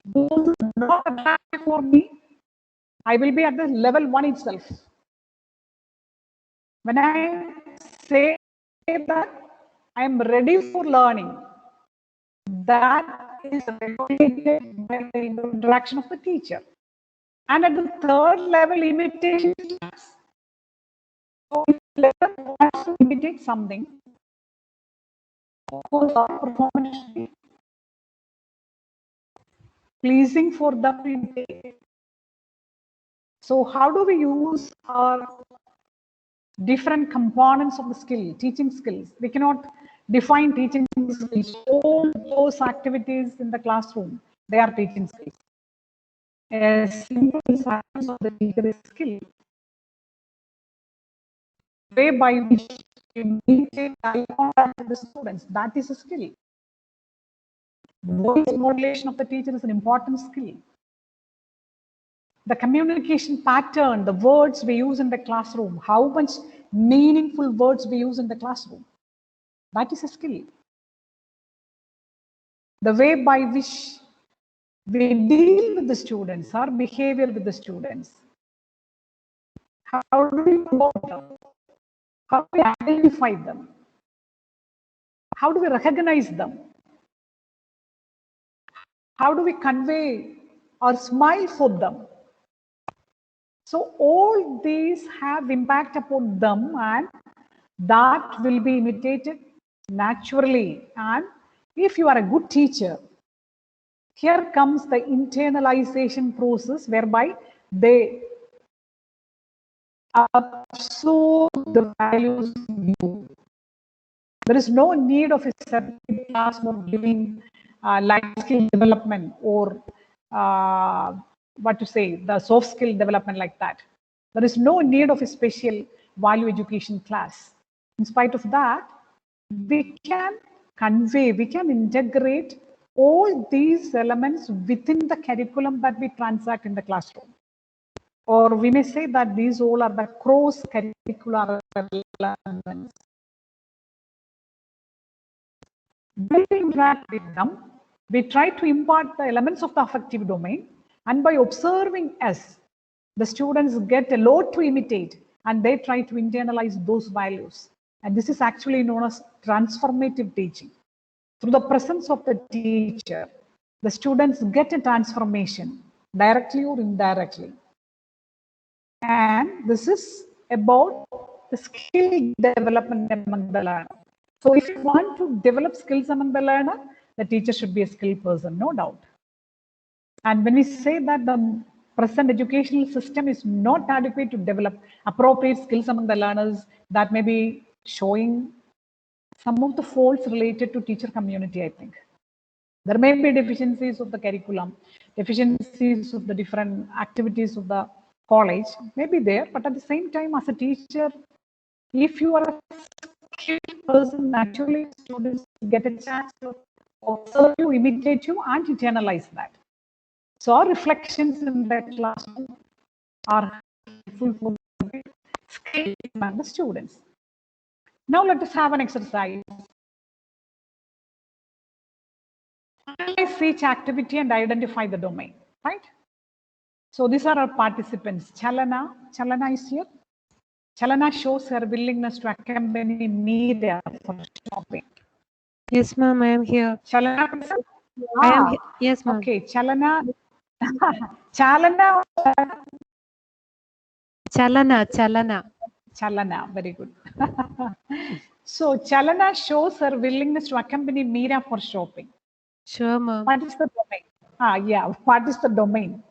those not attractive for me, I will be at the level 1 itself. When I say that I am ready for learning, that is regulated by the interaction of the teacher. And at the third level, imitation. So if the learner wants to imitate something, of course, our performance should be pleasing for them to imitate. So how do we use our different components of the skill, teaching skills? We cannot define teaching skills. All those activities in the classroom, they are teaching skills. A simple aspect of the teacher is skill. Way by which you maintain eye contact with the students, that is a skill. Voice modulation of the teacher is an important skill. The communication pattern, the words we use in the classroom, how much meaningful words we use in the classroom, that is a skill. The way by which we deal with the students, our behavior with the students, how do we promote them? How do we identify them? How do we recognize them? How do we convey or smile for them? So all these have impact upon them, and that will be imitated naturally. And if you are a good teacher, here comes the internalization process whereby they absorb the values in you. There is no need of a separate class for giving life skill development or what to say, the soft skill development like that. There is no need of a special value education class. In spite of that, we can convey, we can integrate all these elements within the curriculum that we transact in the classroom. Or we may say that these all are the cross-curricular elements. When we interact with them, we try to impart the elements of the affective domain, and by observing us, the students get a lot to imitate and they try to internalize those values. And this is actually known as transformative teaching. Through the presence of the teacher, the students get a transformation directly or indirectly. And this is about the skill development among the learner. So if you want to develop skills among the learner, the teacher should be a skilled person, no doubt. And when we say that the present educational system is not adequate to develop appropriate skills among the learners, that may be showing some of the faults related to teacher community, I think. There may be deficiencies of the curriculum, deficiencies of the different activities of the college, may be there, but at the same time, as a teacher, if you are a skilled person, naturally students get a chance to observe you, imitate you, and internalize that. So our reflections in that classroom are helpful for skill among the students. Now let us have an exercise. Analyze each activity and identify the domain, right? So these are our participants. Chalana is here. Chalana shows her willingness to accompany Meera for shopping. Yes, ma'am, I am here. Chalana, I am yes, ma'am. Okay, Chalana. Chalana. Chalana, very good. So Chalana shows her willingness to accompany Meera for shopping. Sure, ma'am. What is the domain? Yeah, what is the domain?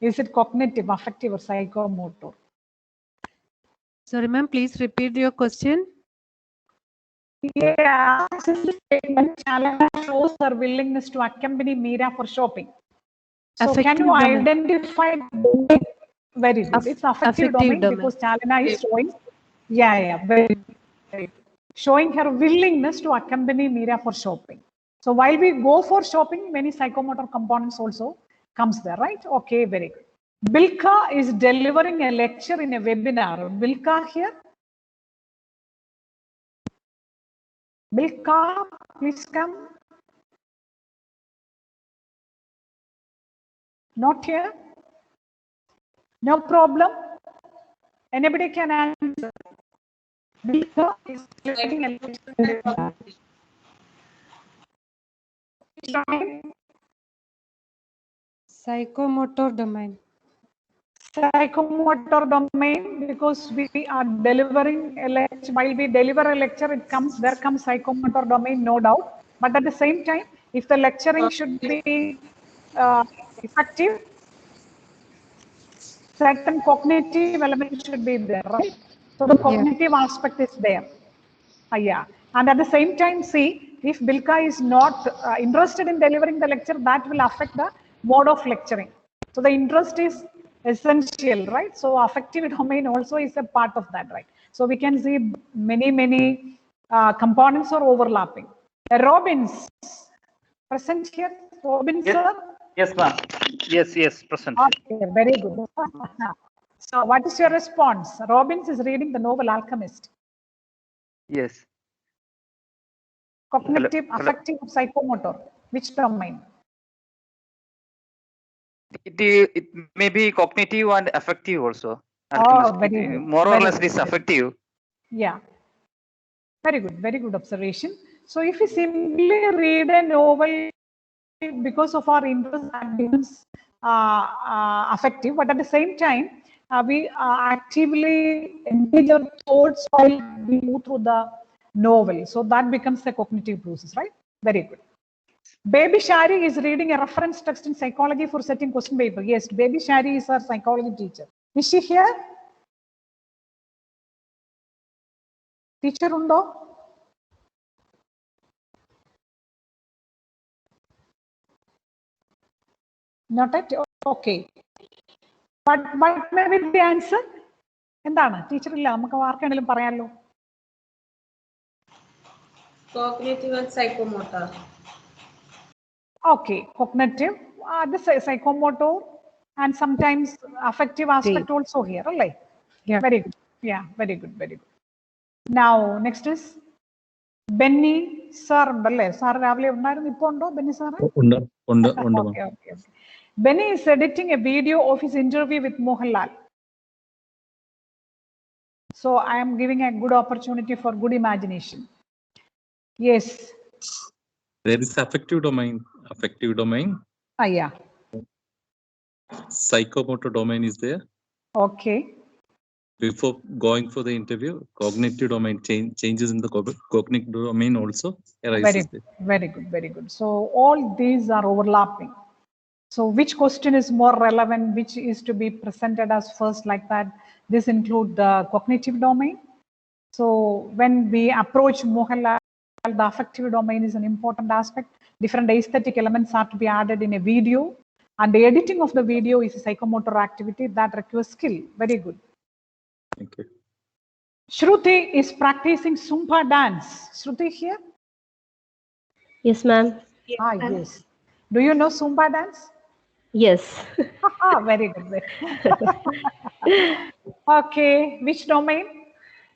Is it cognitive, affective, or psychomotor? Sorry, ma'am, please repeat your question. Yeah, Chalana shows her willingness to accompany Meera for shopping. So Affective can you domain. identify the domain? Very good. It's affective domain because Chalana is showing, very good. Showing her willingness to accompany Meera for shopping. So while we go for shopping, many psychomotor components also comes there, right? Okay, very good. Bilka is delivering a lecture in a webinar. Bilka here? Bilka, please come. Not here? No problem. Anybody can answer. Bilka is delivering a lecture in a webinar. Psychomotor domain. Psychomotor domain, because we are delivering a lecture. While we deliver a lecture, there comes psychomotor domain, no doubt. But at the same time, if the lecturing should be effective, certain cognitive elements should be there, right? So the cognitive aspect is there. Yeah. And at the same time, see, if Bilka is not interested in delivering the lecture, that will affect the mode of lecturing. So the interest is essential, right? So affective domain also is a part of that, right? So we can see many components are overlapping. Robbins, present here? Robbins, yes, sir? Yes, ma'am. Yes, present. Okay, very good. So what is your response? Robbins is reading the novel Alchemist. Yes. Cognitive, affective, psychomotor. Which domain? It may be cognitive and affective also. Oh, very good. More or less, it is affective. Yeah. Very good observation. So if we simply read a novel because of our interest, that becomes affective, but at the same time, we actively engage our thoughts while we move through the novel. So that becomes the cognitive process, right? Very good. Baby Shari is reading a reference text in psychology for setting question paper. Yes, Baby Shari is our psychology teacher. Is she here? Teacher undo? Not at okay. But what may be the answer? എന്താണ് teacher ഇല്ല നമുക്ക് ആർക്കെങ്കിലും പറയാലോ Cognitive and psychomotor. Okay, cognitive, this is psychomotor and sometimes affective aspect also here, right? Yeah. Very good. Yeah, very good, very good. Now, next is Benny sir. Sir, രാവിലെ ഉണ്ടായിരുന്നു ഇപ്പോൾ ഉണ്ടോ Benny sir? Okay. Benny is editing a video of his interview with Mohanlal. So I am giving a good opportunity for good imagination. Yes. There is affective domain. Affective domain. Yeah. Psychomotor domain is there. Okay. Before going for the interview, cognitive domain changes in the cognitive domain also arises. Very good, very good. So all these are overlapping. So which question is more relevant, which is to be presented as first like that? This includes the cognitive domain. So when we approach Mohanlal, the affective domain is an important aspect. Different aesthetic elements are to be added in a video, and the editing of the video is a psychomotor activity that requires skill. Very good. Thank you. Shruti is practicing Zumba dance. Shruti here? Yes, ma'am. Yes. Do you know Zumba dance? Yes. Very good. Okay. Which domain?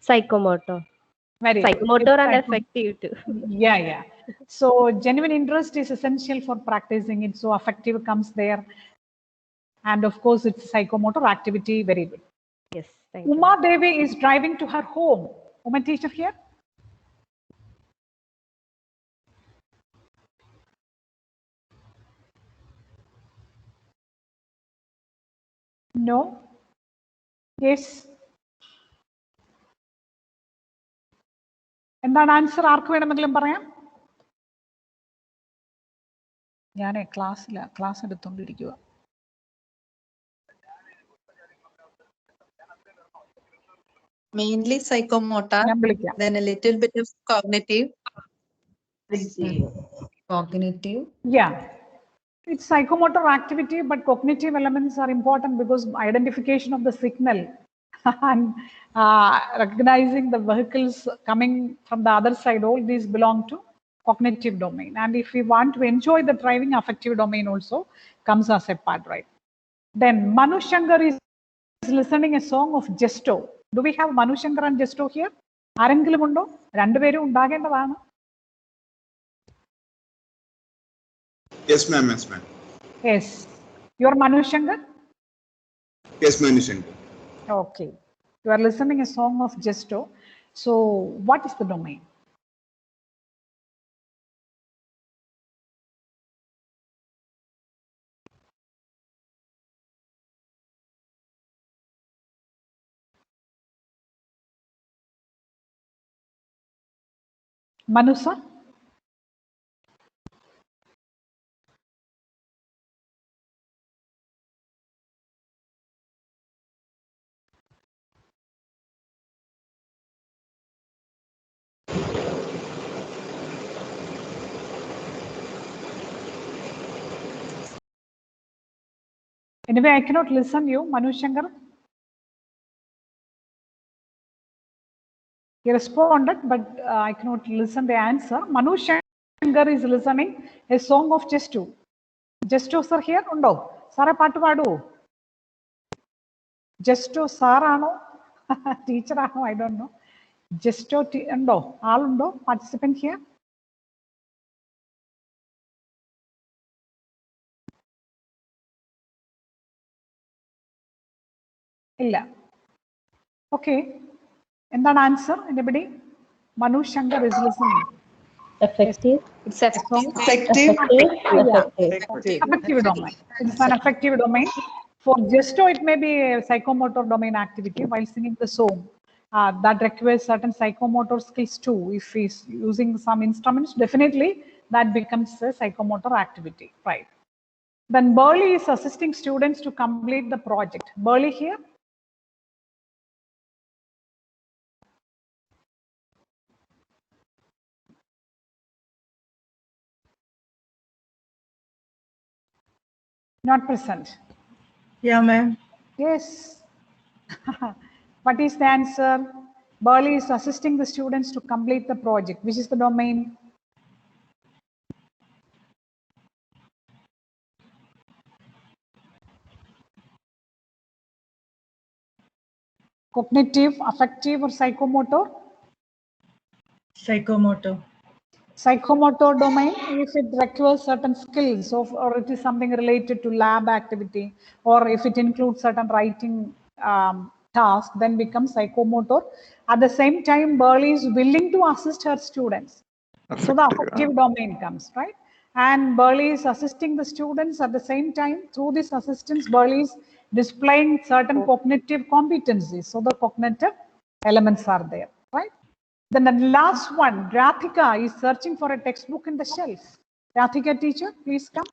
Psychomotor. Very Psychomotor good. and affective too. Yeah. So genuine interest is essential for practicing it. So affective comes there. And of course, it's psychomotor activity. Very good. Yes, thank Uma you. Devi is driving to her home. Uma teacher here? No? Yes? എന്താണ് answer ആർക്ക് വേണമെങ്കിലും പറയാം ഞാൻ class എടുത്തോണ്ടിരിക്കുക Mainly psychomotor, then a little bit of cognitive. Cognitive. Yeah, it's psychomotor activity, but cognitive elements are important because identification of the signal and recognizing the vehicles coming from the other side, all these belong to cognitive domain. And if we want to enjoy the driving, affective domain also comes as a part, right? Then Manu Shankar is listening a song of Gesto. Do we have Manu Shankar and Gesto here? ആരെങ്കിലും ഉണ്ടോ രണ്ടുപേരും ഉണ്ടാകേണ്ടതാണ് Yes, ma'am. Yes, ma'am. Yes. You're Manu Shankar? Yes, Manu Shankar. Okay. You are listening a song of Gesto. So what is the domain? Manu sir? Anyway, I cannot listen you, Manu Shankar. He responded, but I cannot listen the answer. Manu Shankar is listening a song of Gesto. Gesto sir here? Undo. Sara paattu paadu. Gesto sir ano? Teacher ano? I don't know. Gesto undo. All undo. Participant here? Illa. Okay. എന്താണ് answer anybody? Manu Shankar is listening. Affective. It's affective. Affective domain. It's an affective domain For gesto, it may be a psychomotor domain activity while singing the song. That requires certain psychomotor skills too. If he's using some instruments, definitely that becomes a psychomotor activity, right? Then Burley is assisting students to complete the project. Burley here? Not present. Yeah, ma'am. Yes. What is the answer? Burley is assisting the students to complete the project. Which is the domain? Cognitive, affective, or psychomotor? Psychomotor. Psychomotor domain, if it requires certain skills or it is something related to lab activity, or if it includes certain writing task, then becomes psychomotor. At the same time, Burley is willing to assist her students. So the affective domain comes, right? And Burley is assisting the students at the same time. Through this assistance, Burley is displaying certain cognitive competencies. So the cognitive elements are there, right? Then the last one, Rathika is searching for a textbook in the shelf. Rathika teacher, please come.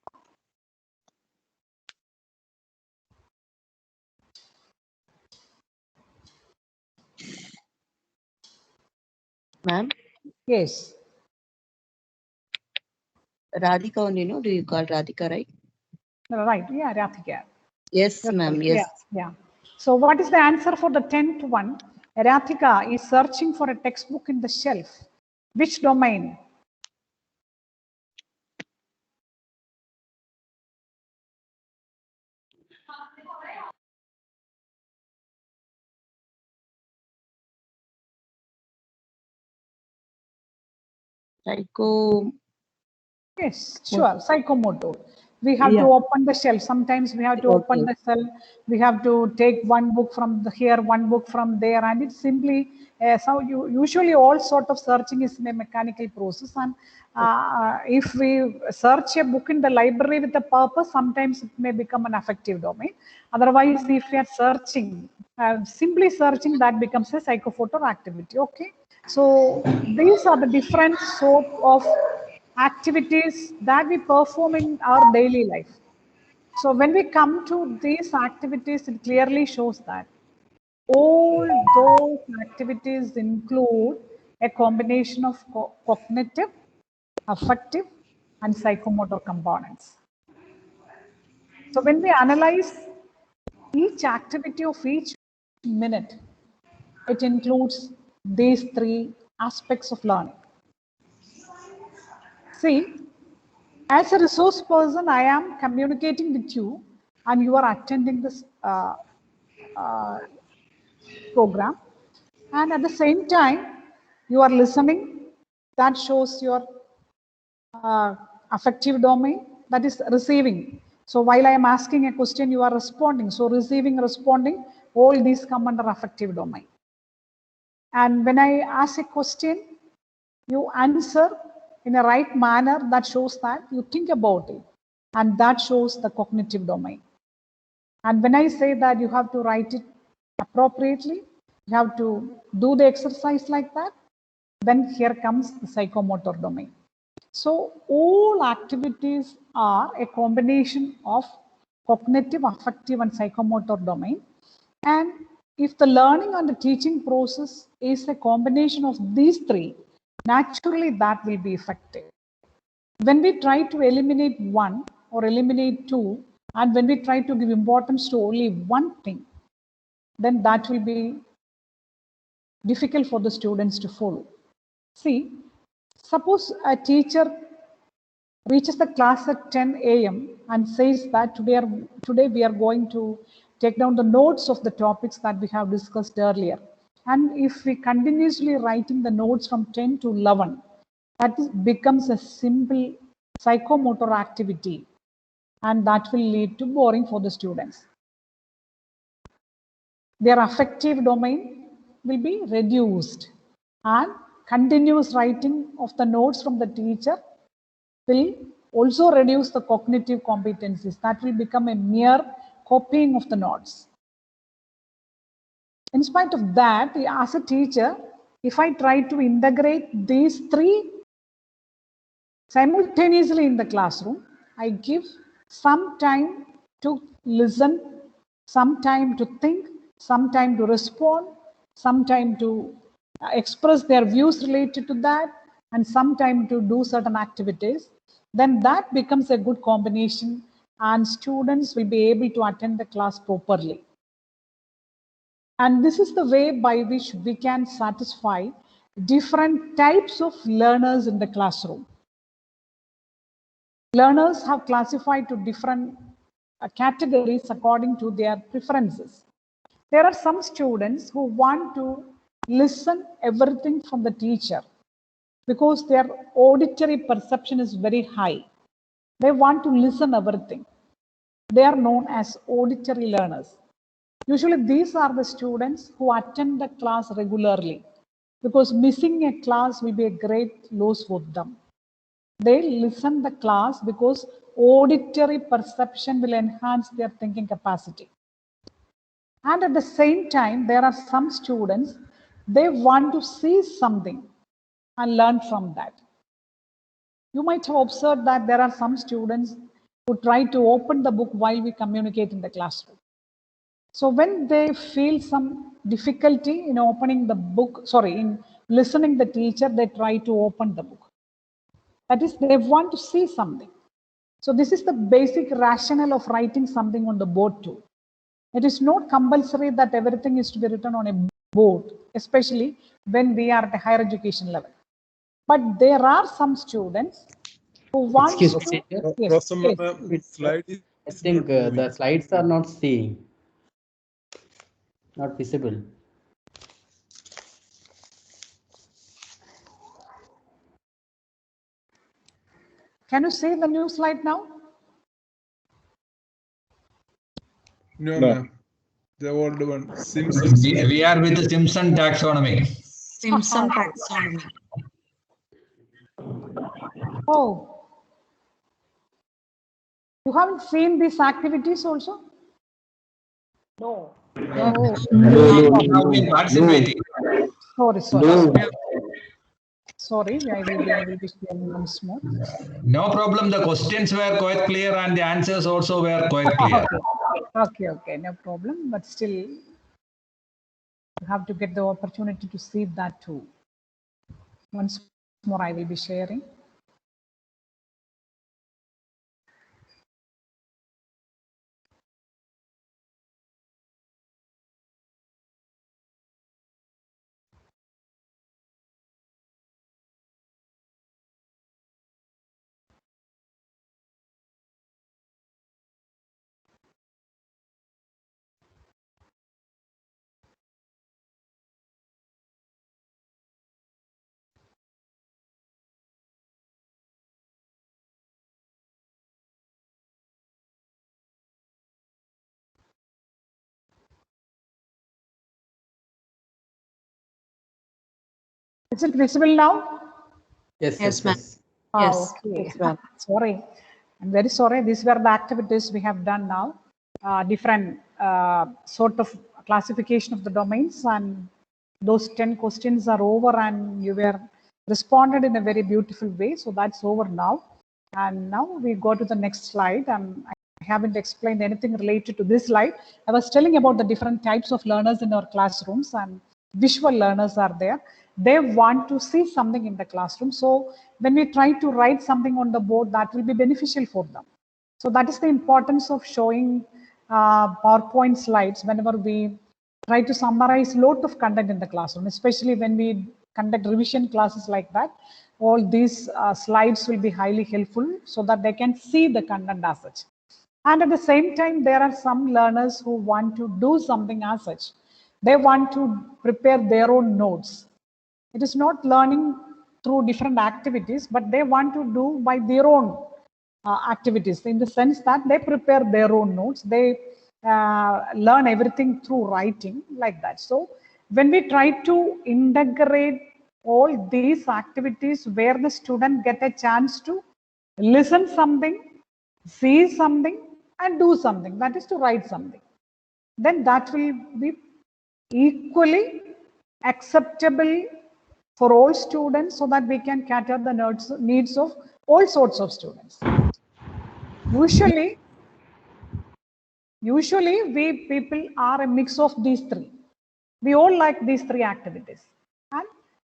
Ma'am, Yes. Radhika only, no? Do you call Radhika, right? Right, yeah, Rathika. Yes, ma'am, yes. Yeah. So what is the answer for the 10th one? Rathika is searching for a textbook in the shelf. Which domain? Psycho. Yes, sure, psychomotor. We have to open the shelf. Sometimes we have to open the cell. We have to take one book from here, one book from there, and it's simply so. Usually, all sort of searching is a mechanical process. And if we search a book in the library with a purpose, sometimes it may become an affective domain. Otherwise, if we are searching, simply searching, that becomes a psychophoto activity. Okay. So these are the different sort of activities that we perform in our daily life. So when we come to these activities, it clearly shows that all those activities include a combination of cognitive, affective, and psychomotor components. So when we analyze each activity of each minute, it includes these three aspects of learning. See, as a resource person, I am communicating with you and you are attending this program. And at the same time, you are listening. That shows your affective domain, that is receiving. So while I am asking a question, you are responding. So receiving, responding, all these come under affective domain. And when I ask a question, you answer in a right manner, that shows that you think about it. And that shows the cognitive domain. And when I say that you have to write it appropriately, you have to do the exercise like that, then here comes the psychomotor domain. So all activities are a combination of cognitive, affective, and psychomotor domain. And if the learning and the teaching process is a combination of these three, naturally that will be effective. When we try to eliminate one or eliminate two, and when we try to give importance to only one thing, then that will be difficult for the students to follow. See, suppose a teacher reaches the class at 10 a.m. and says that today we are going to take down the notes of the topics that we have discussed earlier. And if we continuously writing the notes from 10 to 11, that becomes a simple psychomotor activity, and that will lead to boring for the students. Their affective domain will be reduced, and continuous writing of the notes from the teacher will also reduce the cognitive competencies. That will become a mere copying of the notes. In spite of that, as a teacher, if I try to integrate these three simultaneously in the classroom, I give some time to listen, some time to think, some time to respond, some time to express their views related to that, and some time to do certain activities, then that becomes a good combination and students will be able to attend the class properly. And this is the way by which we can satisfy different types of learners in the classroom. Learners have classified to different categories according to their preferences. There are some students who want to listen everything from the teacher because their auditory perception is very high. They want to listen everything. They are known as auditory learners. Usually these are the students who attend the class regularly because missing a class will be a great loss for them. They listen the class because auditory perception will enhance their thinking capacity. And at the same time, there are some students, they want to see something and learn from that. You might have observed that there are some students who try to open the book while we communicate in the classroom. So when they feel some difficulty in opening the book, in listening the teacher, they try to open the book. That is, they want to see something. So this is the basic rationale of writing something on the board too. It is not compulsory that everything is to be written on a board, especially when we are at a higher education level. But there are some students who want to... Slide I think the slides are not seeing, not visible. Can you see the new slide now? No, ma'am. The old one. Simpson. We are with the Simpson taxonomy. Simpson taxonomy. Oh. You haven't seen these activities also? No. No. Now we are participating. Sorry, I will be sharing once more. No problem. The questions were quite clear and the answers also were quite clear. Okay, no problem. But still, you have to get the opportunity to see that too. Once more, I will be sharing. Is it visible now? Yes, ma'am. Yes. Okay. Yes, sorry. I'm very sorry. These were the activities we have done now. Different sort of classification of the domains, and those 10 questions are over and you were responded in a very beautiful way. So that's over now. And now we go to the next slide. And I haven't explained anything related to this slide. I was telling about the different types of learners in our classrooms, and visual learners are there. They want to see something in the classroom. So when we try to write something on the board, that will be beneficial for them. So that is the importance of showing PowerPoint slides whenever we try to summarize a lot of content in the classroom, especially when we conduct revision classes like that. All these slides will be highly helpful so that they can see the content as such. And at the same time, there are some learners who want to do something as such. They want to prepare their own notes. It is not learning through different activities, but they want to do by their own activities, in the sense that they prepare their own notes. They learn everything through writing, like that. So when we try to integrate all these activities where the student get a chance to listen something, see something, and do something, that is to write something, then that will be equally acceptable for all students, so that we can cater the needs of all sorts of students. Usually we people are a mix of these three. We all like these three activities, and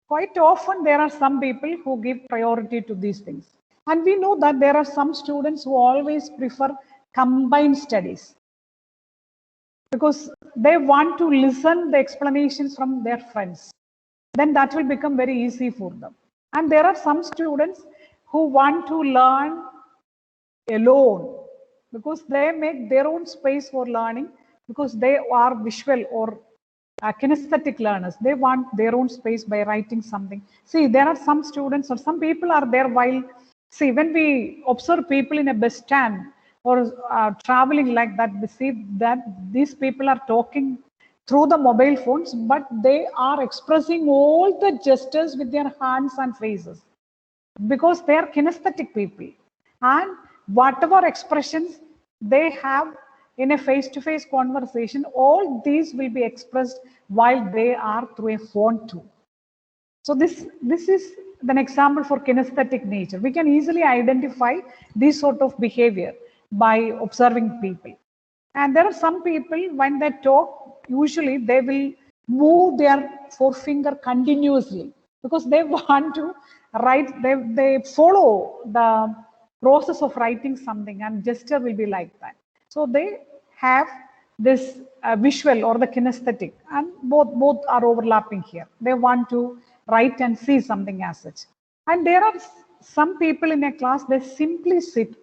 quite often there are some people who give priority to these things. And we know that there are some students who always prefer combined studies because they want to listen the explanations from their friends. Then that will become very easy for them. And there are some students who want to learn alone because they make their own space for learning, because they are visual or kinesthetic learners. They want their own space by writing something. See, there are some students or some people are there while, see, when we observe people in a bus stand or traveling like that, we see that these people are talking through the mobile phones, but they are expressing all the gestures with their hands and faces because they are kinesthetic people. And whatever expressions they have in a face-to-face conversation, all these will be expressed while they are through a phone too. So this is an example for kinesthetic nature. We can easily identify this sort of behavior by observing people. And there are some people, when they talk, usually they will move their forefinger continuously because they want to write, they follow the process of writing something, and gesture will be like that. So they have this visual or the kinesthetic, and both are overlapping here. They want to write and see something as such. And there are some people in a class, they simply sit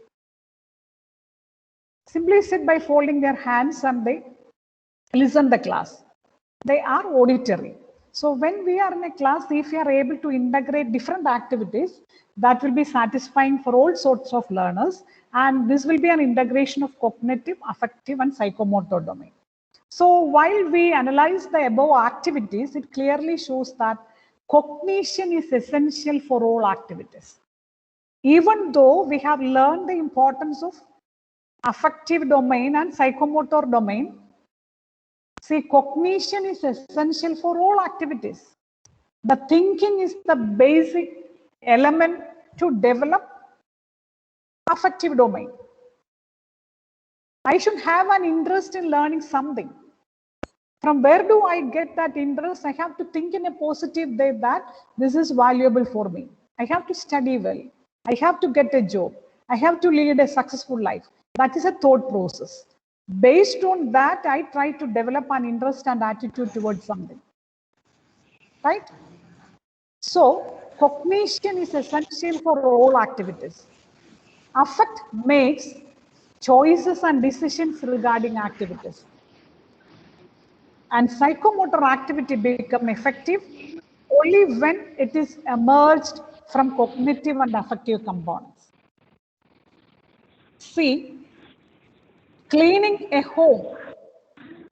by folding their hands and they listen the class. They are auditory. So when we are in a class, if we are able to integrate different activities, that will be satisfying for all sorts of learners. And this will be an integration of cognitive, affective, and psychomotor domain. So while we analyze the above activities, it clearly shows that cognition is essential for all activities. Even though we have learned the importance of affective domain and psychomotor domain, see, cognition is essential for all activities. The thinking is the basic element to develop affective domain. I should have an interest in learning something. From where do I get that interest? I have to think in a positive way that this is valuable for me. I have to study well. I have to get a job. I have to lead a successful life. That is a thought process. Based on that, I try to develop an interest and attitude towards something. Right? So, cognition is essential for all activities. Affect makes choices and decisions regarding activities. And psychomotor activity become effective only when it is emerged from cognitive and affective components. See, cleaning a home.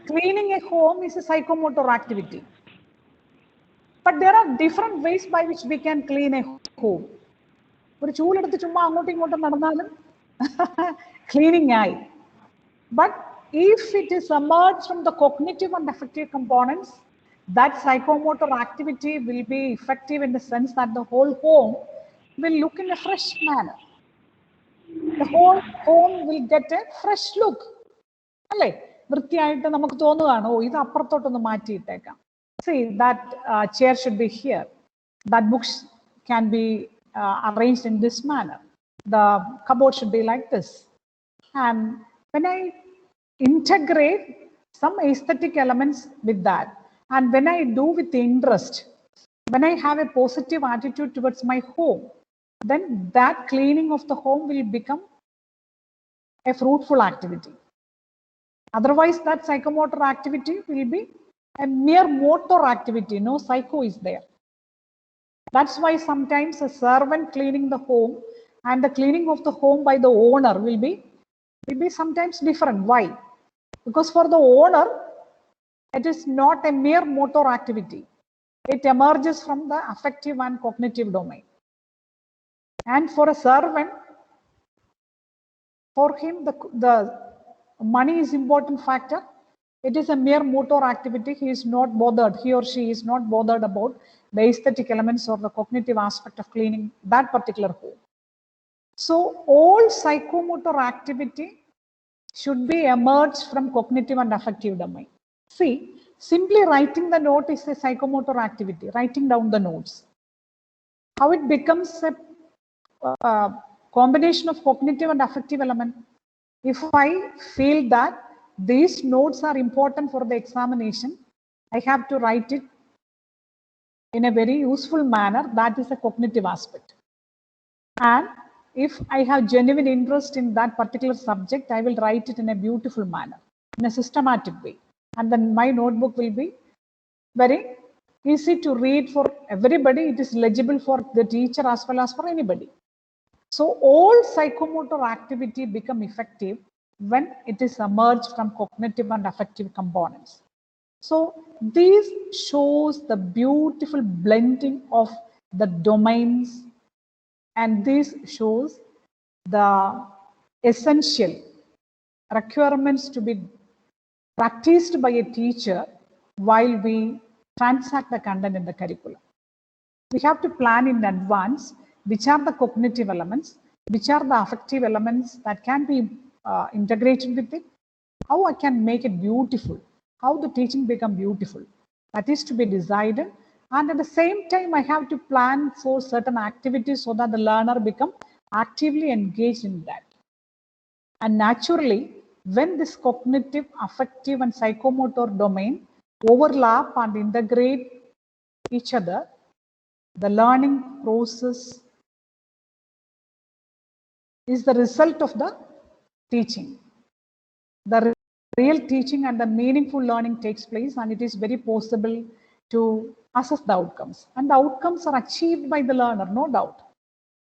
Cleaning a home is a psychomotor activity. But there are different ways by which we can clean a home. Cleaning eye. But if it is emerged from the cognitive and affective components, that psychomotor activity will be effective in the sense that the whole home will look in a fresh manner. The whole home will get a fresh look. See, that chair should be here. That books can be arranged in this manner. The cupboard should be like this. And when I integrate some aesthetic elements with that, and when I do with interest, when I have a positive attitude towards my home, then that cleaning of the home will become a fruitful activity. Otherwise, that psychomotor activity will be a mere motor activity. No psycho is there. That's why sometimes a servant cleaning the home and the cleaning of the home by the owner will be sometimes different. Why? Because for the owner, it is not a mere motor activity. It emerges from the affective and cognitive domain. And for a servant, for him, the money is important factor. It is a mere motor activity. He is not bothered, he or she is not bothered about the aesthetic elements or the cognitive aspect of cleaning that particular home. So all psychomotor activity should be emerged from cognitive and affective domain. See, simply writing the note is a psychomotor activity, writing down the notes. How it becomes a combination of cognitive and affective element. If I feel that these notes are important for the examination, I have to write it in a very useful manner. That is a cognitive aspect. And if I have genuine interest in that particular subject, I will write it in a beautiful manner, in a systematic way. And then my notebook will be very easy to read for everybody. It is legible for the teacher as well as for anybody. So all psychomotor activity become effective when it is emerged from cognitive and affective components. So this shows the beautiful blending of the domains, and this shows the essential requirements to be practiced by a teacher while we transact the content in the curriculum. We have to plan in advance which are the cognitive elements, which are the affective elements that can be integrated with it, how I can make it beautiful, how the teaching become beautiful. That is to be decided. And at the same time, I have to plan for certain activities so that the learner become actively engaged in that. And naturally, when this cognitive, affective, and psychomotor domain overlap and integrate each other, the learning process is the result of the teaching. The real teaching and the meaningful learning takes place, and it is very possible to assess the outcomes. And the outcomes are achieved by the learner, no doubt.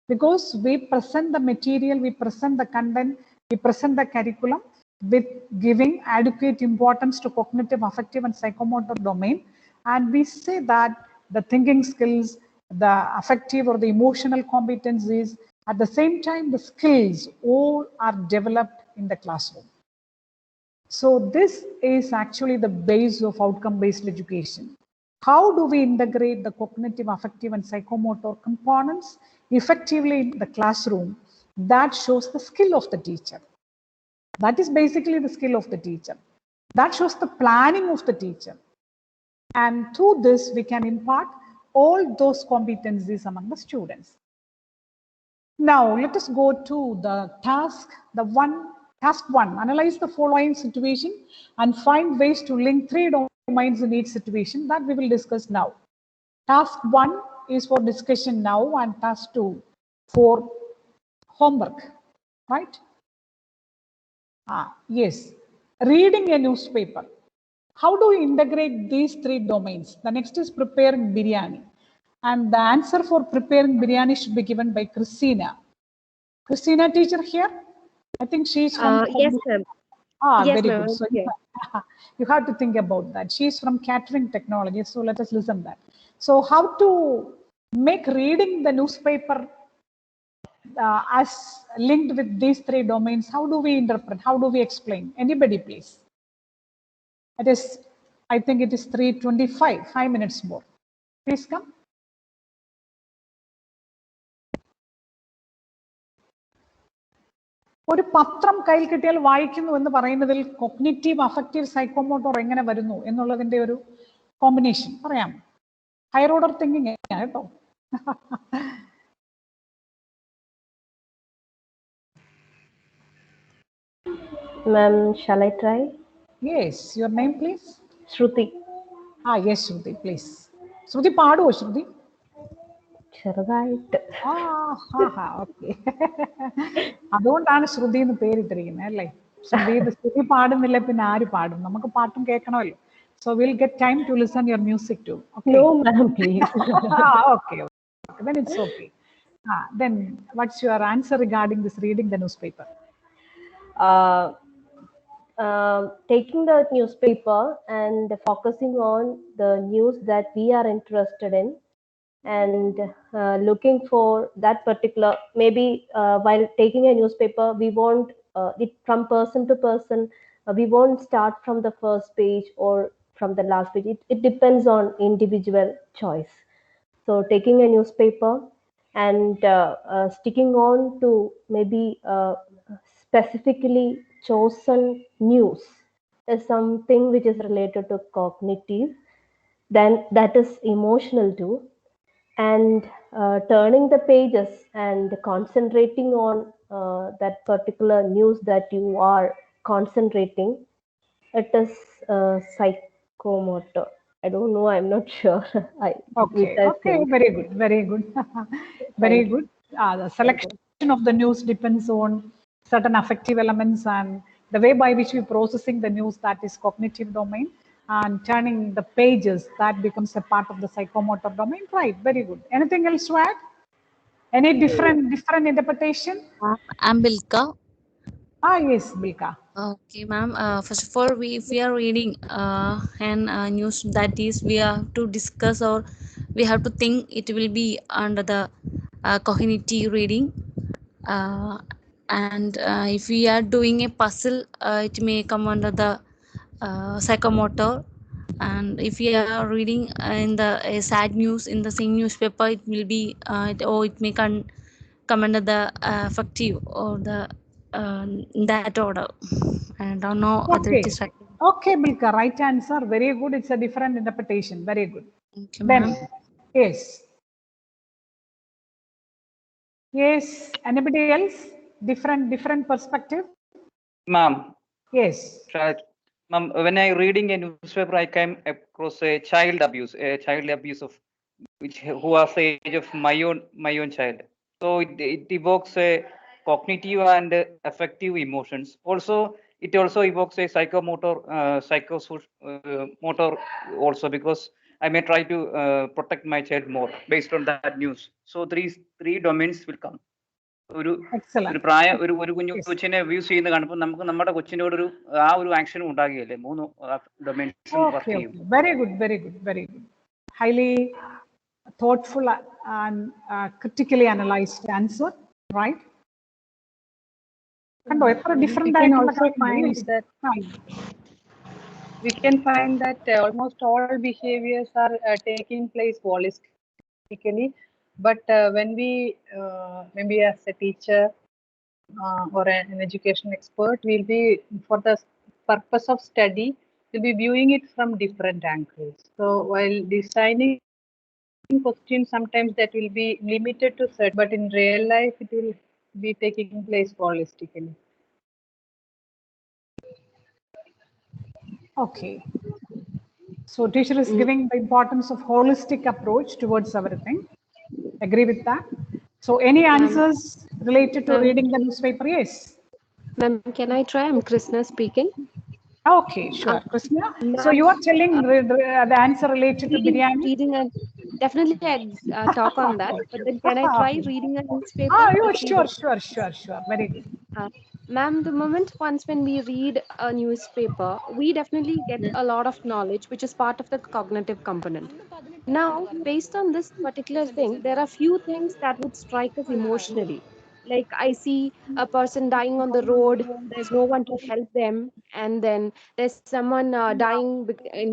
Because we present the material, we present the content, we present the curriculum with giving adequate importance to cognitive, affective, and psychomotor domain. And we say that the thinking skills, the affective or the emotional competencies, at the same time, the skills all are developed in the classroom. So this is actually the base of outcome-based education. How do we integrate the cognitive, affective, and psychomotor components effectively in the classroom? That shows the skill of the teacher. That is basically the skill of the teacher. That shows the planning of the teacher. And through this, we can impart all those competencies among the students. Now, let us go to the task one, analyze the following situation and find ways to link 3 domains in each situation. That we will discuss now. Task 1 is for discussion now, and task 2 for homework, right? Yes, reading a newspaper. How do we integrate these 3 domains? The next is preparing biryani. And the answer for preparing biryani should be given by Christina. Christina, teacher here? I think she's from... Yes, ma'am. Yes, very ma'am. good. So Okay. you have to think about that. She's from catering technology. So let us listen to that. So how to make reading the newspaper as linked with these 3 domains? How do we interpret? How do we explain? Anybody, please. It is, I think it is 3:25, 5 minutes more. Please come. ഒരു പത്രം കയ്യിൽ കിട്ടിയാൽ വായിക്കുന്നു എന്ന് പറയുന്നതിൽ cognitive, affective, psychomotor എങ്ങനെ വരുന്നു എന്നുള്ളതിന്റെ ഒരു കോമ്പിനേഷൻ പറയാം. ഹയർ ഓർഡർ തിങ്കിങ് കേട്ടോ. Ma'am, shall I try? Yes, your name please? Shruti. Yes, Shruti, please. Shruti, പാടുവോ Shruti? ചെറുതായിട്ട്. ഓക്കെ. അതുകൊണ്ടാണ് ശ്രുതി എന്ന് പേരിട്ടിരിക്കുന്നത് അല്ലേ? ശ്രുതി പാടുന്നില്ല പിന്നെ ആര് പാടും? നമുക്ക് പാട്ടും കേൾക്കണമല്ലോ. So we'll get time to listen your music too. Okay? No, ma'am, please. Okay. Then it's okay. Then what's your answer regarding this reading the newspaper? Taking the newspaper and focusing on the news that we are interested in, and looking for that particular, maybe while taking a newspaper, we want from person to person. We won't start from the first page or from the last page. It depends on individual choice. So taking a newspaper and sticking on to maybe specifically chosen news is something which is related to cognitive. Then that is emotional too. And turning the pages and concentrating on that particular news that you are concentrating, it is psychomotor. I don't know, I'm not sure. Okay, okay, very good, very good. Very good. The selection of the news depends on certain affective elements and the way by which we're processing the news, that is cognitive domain, and turning the pages, that becomes a part of the psychomotor domain. Right, very good. Anything else to add? Any different interpretation? I'm Bilka. Yes, Bilka. Okay, ma'am. First of all, if we are reading an news, that is, we have to discuss or we have to think it will be under the cognitive reading. And if we are doing a puzzle, it may come under the psychomotor. And if we are reading in the sad news in the same newspaper, it will be it may come under the affective or the in that order. I don't know whether it Okay. is right. Okay, Bilka, right answer. Very good. It's a different interpretation. Very good. Thank you, Then, ma'am. yes. Yes. Anybody else? Different perspective? Ma'am. Yes. Right. Ma'am, when I reading a newspaper, I came across a child abuse of which who are the age of my own child. So it evokes a cognitive and affective emotions. Also, it also evokes a psychomotor also, because I may try to protect my child more based on that news. So three domains will come. ഒരു പ്രായം ഒരു കുഞ്ഞു കൊച്ചിനെ abuse ചെയ്യുന്ന കാണുമ്പോൾ നമുക്ക് നമ്മുടെ കൊച്ചിനോട് ഒരു ആക്ഷനും ഉണ്ടാകുകയല്ലേ മൂന്ന് ഡൊമൈൻസും വർക്ക് Okay, ചെയ്യും. okay. Very good, very good, very good. Highly thoughtful and critically analyzed answer, right? And different we can find that almost all behaviors are taking place holistically, but when we maybe as a teacher or an education expert, we'll be, for the purpose of study, we'll be viewing it from different angles. So while designing questions, sometimes that will be limited to certain, but in real life it will be taking place holistically. Okay. So teacher is giving the importance of holistic approach towards everything. Agree with that? So any answers related to reading the newspaper? Yes. Ma'am, can I try? I'm Krishna speaking. Okay, sure. Krishna, so you are telling the answer related to biryani? Reading a, definitely I'd talk on that, but then can I try reading a newspaper? Sure. Very good. Ma'am, the moment once when we read a newspaper, we definitely get a lot of knowledge, which is part of the cognitive component. Now, based on this particular thing, there are few things that would strike us emotionally. Like I see a person dying on the road, there's no one to help them, and then there's someone dying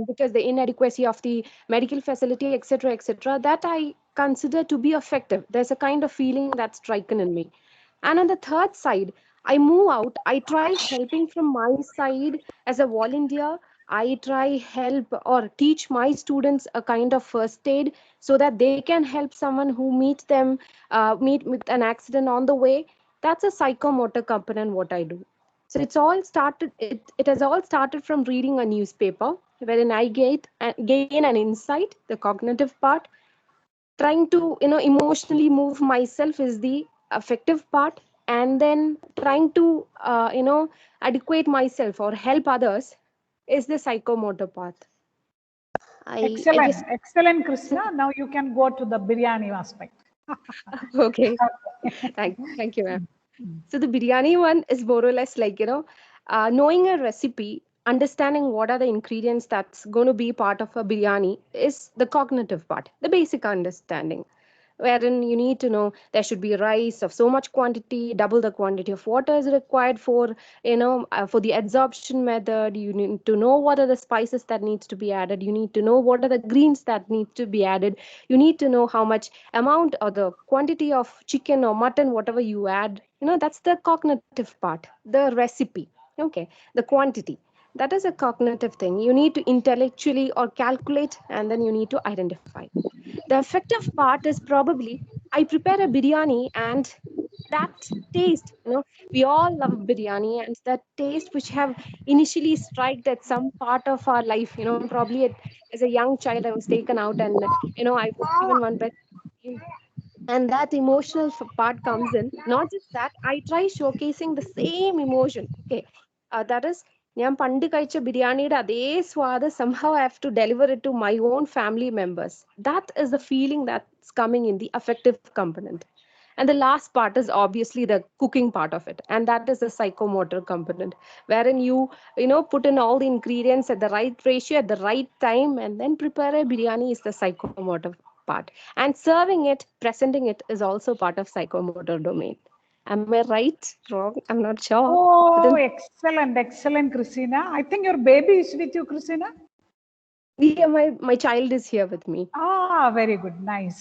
because the inadequacy of the medical facility, etc., etc. That I consider to be affective. There's a kind of feeling that's striken in me. And on the third side, I move out, I try helping from my side as a volunteer. I try help or teach my students a kind of first aid so that they can help someone who meet with an accident on the way. That's a psychomotor component what I do. So it has all started from reading a newspaper wherein I gain an insight, the cognitive part. Trying to emotionally move myself is the affective part, and then trying to adequate myself or help others is the psychomotor part. Excellent, Krishna. Now you can go to the biryani aspect. Okay. Thank you, ma'am. So the biryani one is more or less like, knowing a recipe, understanding what are the ingredients that's going to be part of a biryani is the cognitive part, the basic understanding. wherein you need to know there should be rice of so much quantity, double the quantity of water is required for, for the adsorption method. You need to know what are the spices that needs to be added. You need to know what are the greens that need to be added. You need to know how much amount or the quantity of chicken or mutton, whatever you add. That's the cognitive part, the recipe. Okay, the quantity. That is a cognitive thing. You need to intellectually or calculate, and then you need to identify. The effective part is probably I prepare a biryani, and that taste, we all love biryani, and that taste which have initially striked at some part of our life, probably as a young child, I was taken out and, I was given one bed. And that emotional part comes in. Not just that, I try showcasing the same emotion. Okay, that is, ഞാൻ പണ്ട് കഴിച്ച ബിരിയാണിയുടെ അതേ സ്വാദ് somehow I have to deliver it to my own family members. That is the feeling that's coming in the affective component. And the last part is obviously the cooking part of it, and that is the psychomotor component, wherein you put in all the ingredients at the right ratio at the right time and then prepare a biryani is the psychomotor part. And serving it, presenting it is also part of psychomotor domain. Am I right? Wrong? I'm not sure. Oh, excellent, Christina. I think your baby is with you, Christina. Yeah, my child is here with me. Ah, very good, nice.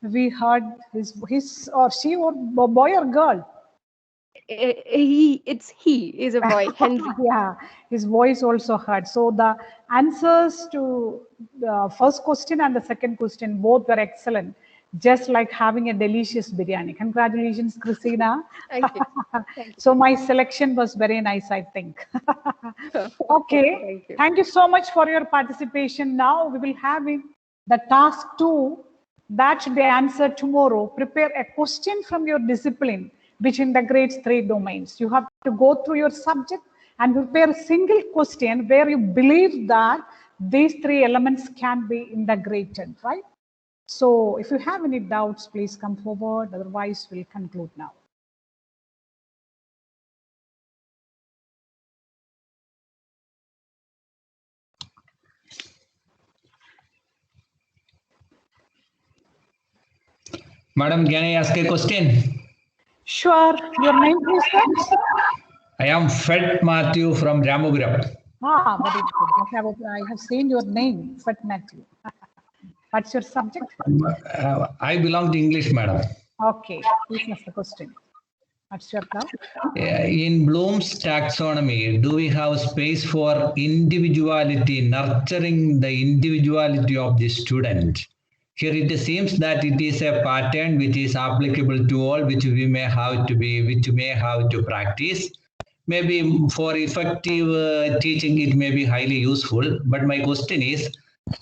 We heard his or she or boy or girl. He is a boy, Henry. Yeah, his voice also heard. So the answers to the first question and the second question both were excellent, just like having a delicious biryani. Congratulations, Christina. Thank you. Thank you. So my selection was very nice, I think. Okay, thank you so much for your participation. Now we will have the task 2 that should be answered tomorrow. Prepare a question from your discipline which integrates 3 domains. You have to go through your subject and prepare a single question where you believe that these 3 elements can be integrated, right? So if you have any doubts, please come forward. Otherwise, we'll conclude now. Madam, can I ask a question? Sure. Your name, please, sir? I am Fed Matthew from Ramapuram. Ah, very good. I have seen your name, Fed Matthew. What's your subject? I belong to English, madam. Okay, please ask the question. What's your doubt? In Bloom's taxonomy, do we have space for individuality, nurturing the individuality of the student? Here it seems that it is a pattern which is applicable to all, which we may have to practice. Maybe for effective teaching, it may be highly useful. But my question is,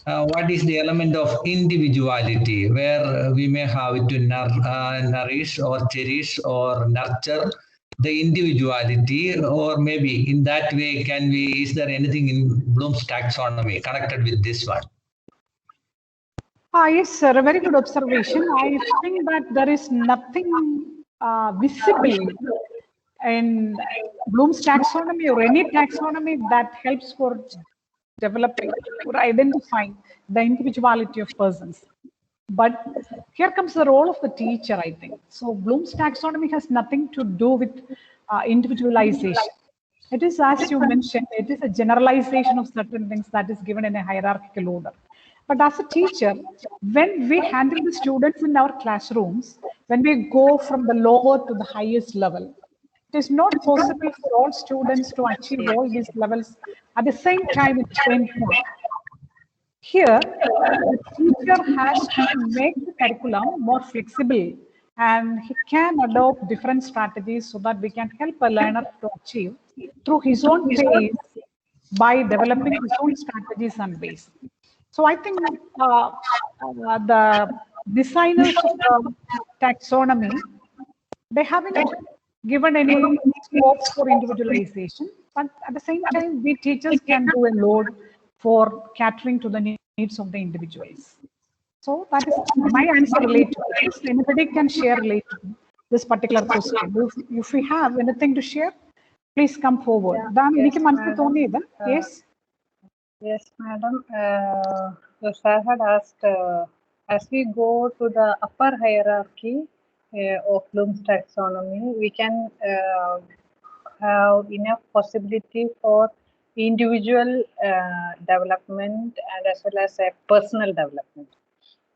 what is the element of individuality where we may have to nourish or cherish or nurture the individuality, or maybe in that way is there anything in Bloom's taxonomy connected with this one? Yes, sir, a very good observation. I think that there is nothing visible in Bloom's taxonomy or any taxonomy that helps for developing or identifying the individuality of persons. But here comes the role of the teacher, I think. So Bloom's taxonomy has nothing to do with individualization. It is, as you mentioned, it is a generalization of certain things that is given in a hierarchical order. But as a teacher, when we handle the students in our classrooms, when we go from the lower to the highest level, it is not possible for all students to achieve all these levels at the same time in the same point. Here, the teacher has to make the curriculum more flexible, and he can adopt different strategies so that we can help a learner to achieve through his own pace by developing his own strategies and ways. So I think the designers of the taxonomy, they haven't given any scope for individualization, but at the same time, we teachers can do a load for catering to the needs of the individuals. So that is my answer related to this. Anybody can share related to this particular question. If we have anything to share, please come forward. Yes. Yes, madam. The sir had asked as we go to the upper hierarchy of Bloom's taxonomy, we can have enough possibility for individual development and as well as a personal development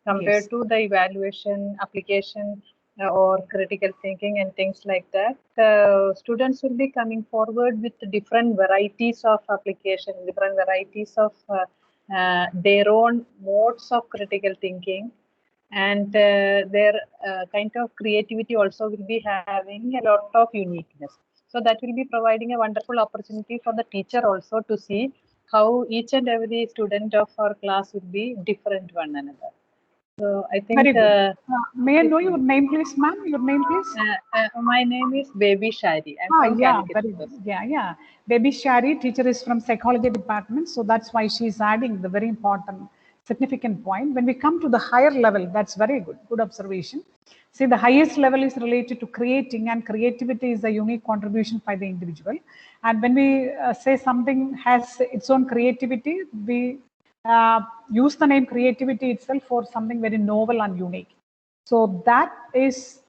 compared to the evaluation, application, or critical thinking and things like that. Students will be coming forward with different varieties of application, different varieties of their own modes of critical thinking, and their kind of creativity also will be having a lot of uniqueness. So that will be providing a wonderful opportunity for the teacher also to see how each and every student of our class will be different one another. So I think. Very good. May I know your name, please, ma'am? Your name, please. My name is Baby Shari. I'm from Calicut. Very good. Yeah. Baby Shari, teacher is from psychology department, so that's why she's adding the very important, significant point. When we come to the higher level, that's very good. Good observation. See, the highest level is related to creating, and creativity is a unique contribution by the individual. And when we say something has its own creativity, we use the name creativity itself for something very novel and unique. So that is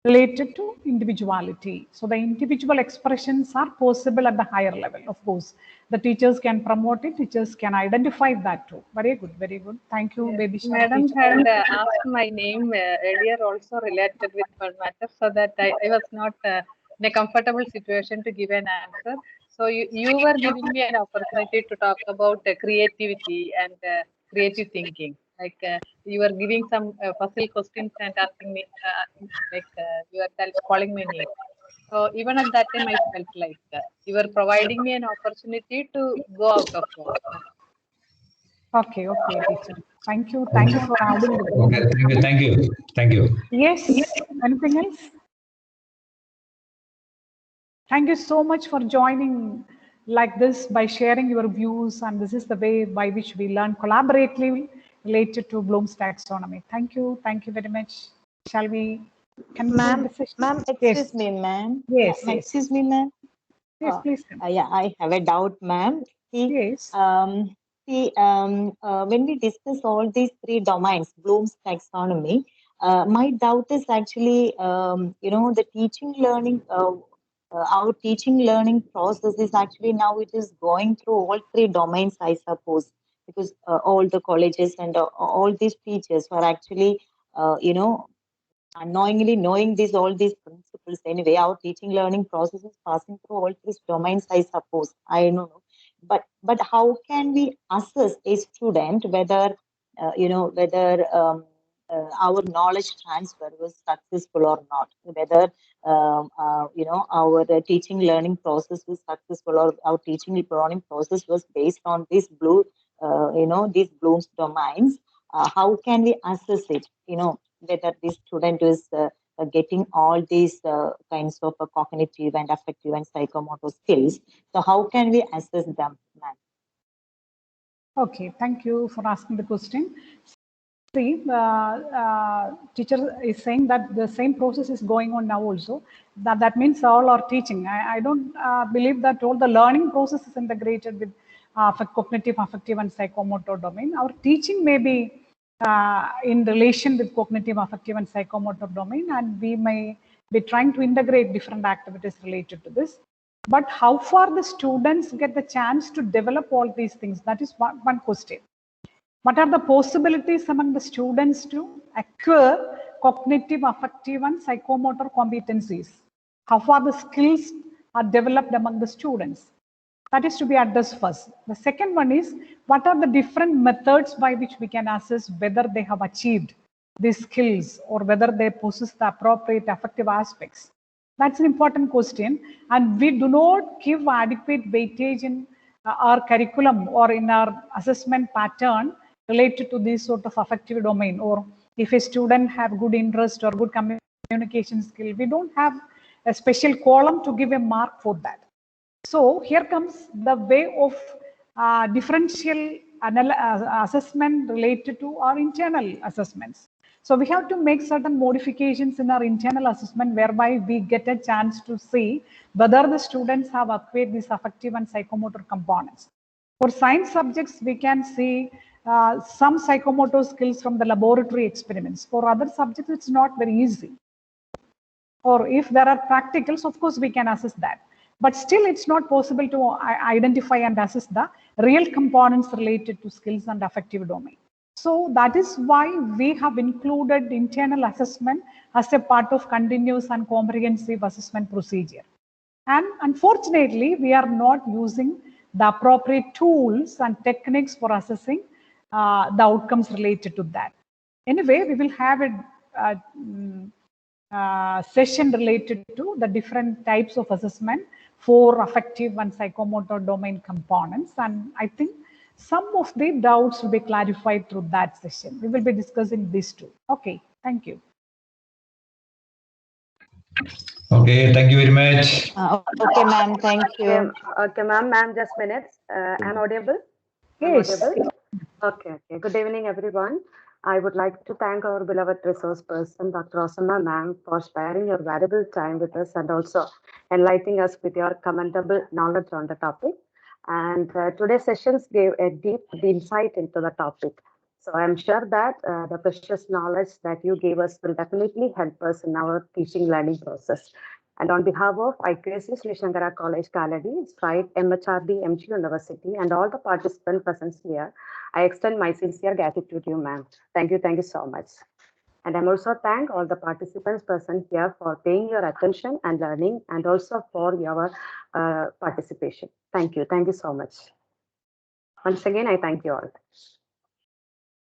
related to individuality. So the individual expressions are possible at the higher level. Of course, the teachers can promote it, teachers can identify that too. Very good, very good. Thank you, Baby Shari. Madam had asked my name earlier also related with one matter, so that I was not in a comfortable situation to give an answer. So you were giving me an opportunity to talk about creativity and creative thinking. Like you were giving some puzzle questions and asking me, you are calling my name. So even at that time, I felt like you were providing me an opportunity to go out of box. Okay, teacher. Thank you for adding the Okay, thank you. Yes. Anything else? Thank you so much for joining like this by sharing your views, and this is the way by which we learn collaboratively related to Bloom's taxonomy. Thank you very much. Shall we conclude the session? Ma'am, excuse me, ma'am. Yes. Excuse me, ma'am. Yes, please. Yeah, I have a doubt, ma'am. Yes. When we discuss all these three domains, Bloom's taxonomy, my doubt is actually, the teaching learning, our teaching learning process is actually now it is going through all three domains, I suppose, because all the colleges and all these teachers are actually, unknowingly knowing all these principles anyway. Our teaching learning process is passing through all these domains, I suppose. I don't know. But how can we assess a student whether our knowledge transfer was successful or not, whether our teaching learning process was successful, or our teaching learning process was based on these these Bloom's domains? How can we assess it, whether this student is getting all these kinds of cognitive and affective and psychomotor skills? So how can we assess them, ma'am? Okay, thank you for asking the question. See, teacher is saying that the same process is going on now also. That means all are teaching. I don't believe that all the learning process is integrated with cognitive, affective, and psychomotor domain. Our teaching may be in relation with cognitive, affective, and psychomotor domain, and we may be trying to integrate different activities related to this. But how far the students get the chance to develop all these things? That is one question. What are the possibilities among the students to acquire cognitive, affective, and psychomotor competencies? How far the skills are developed among the students? That is to be addressed first. The second one is, what are the different methods by which we can assess whether they have achieved these skills or whether they possess the appropriate affective aspects? That's an important question. And we do not give adequate weightage in our curriculum or in our assessment pattern related to this sort of affective domain. Or if a student have good interest or good communication skill, we don't have a special column to give a mark for that. So here comes the way of differential assessment related to our internal assessments. So we have to make certain modifications in our internal assessment whereby we get a chance to see whether the students have acquired these affective and psychomotor components. For science subjects, we can see some psychomotor skills from the laboratory experiments. For other subjects, it's not very easy. Or if there are practicals, of course, we can assess that. But still, it's not possible to identify and assess the real components related to skills and affective domain. So that is why we have included internal assessment as a part of continuous and comprehensive assessment procedure. And unfortunately, we are not using the appropriate tools and techniques for assessing the outcomes related to that. Anyway, we will have a session related to the different types of assessment for affective and psychomotor domain components. And I think some of the doubts will be clarified through that session. We will be discussing these two. Okay, thank you. Okay, thank you very much. Okay, ma'am, thank you. Okay, ma'am, just minutes. I'm audible? Yes. Okay. Good evening, everyone. I would like to thank our beloved resource person, Dr. Rosamma, ma'am, for sparing your valuable time with us and also enlightening us with your commendable knowledge on the topic. And today's sessions gave a deep insight into the topic. So I'm sure that the precious knowledge that you gave us will definitely help us in our teaching learning process. And on behalf of IQAC Sree Sankara College, Kalady, STRIDE, MHRD, MG University, and all the participants present here, I extend my sincere gratitude to you, ma'am. Thank you so much. And I'm also thank all the participants present here for paying your attention and learning, and also for your participation. Thank you so much. Once again, I thank you all.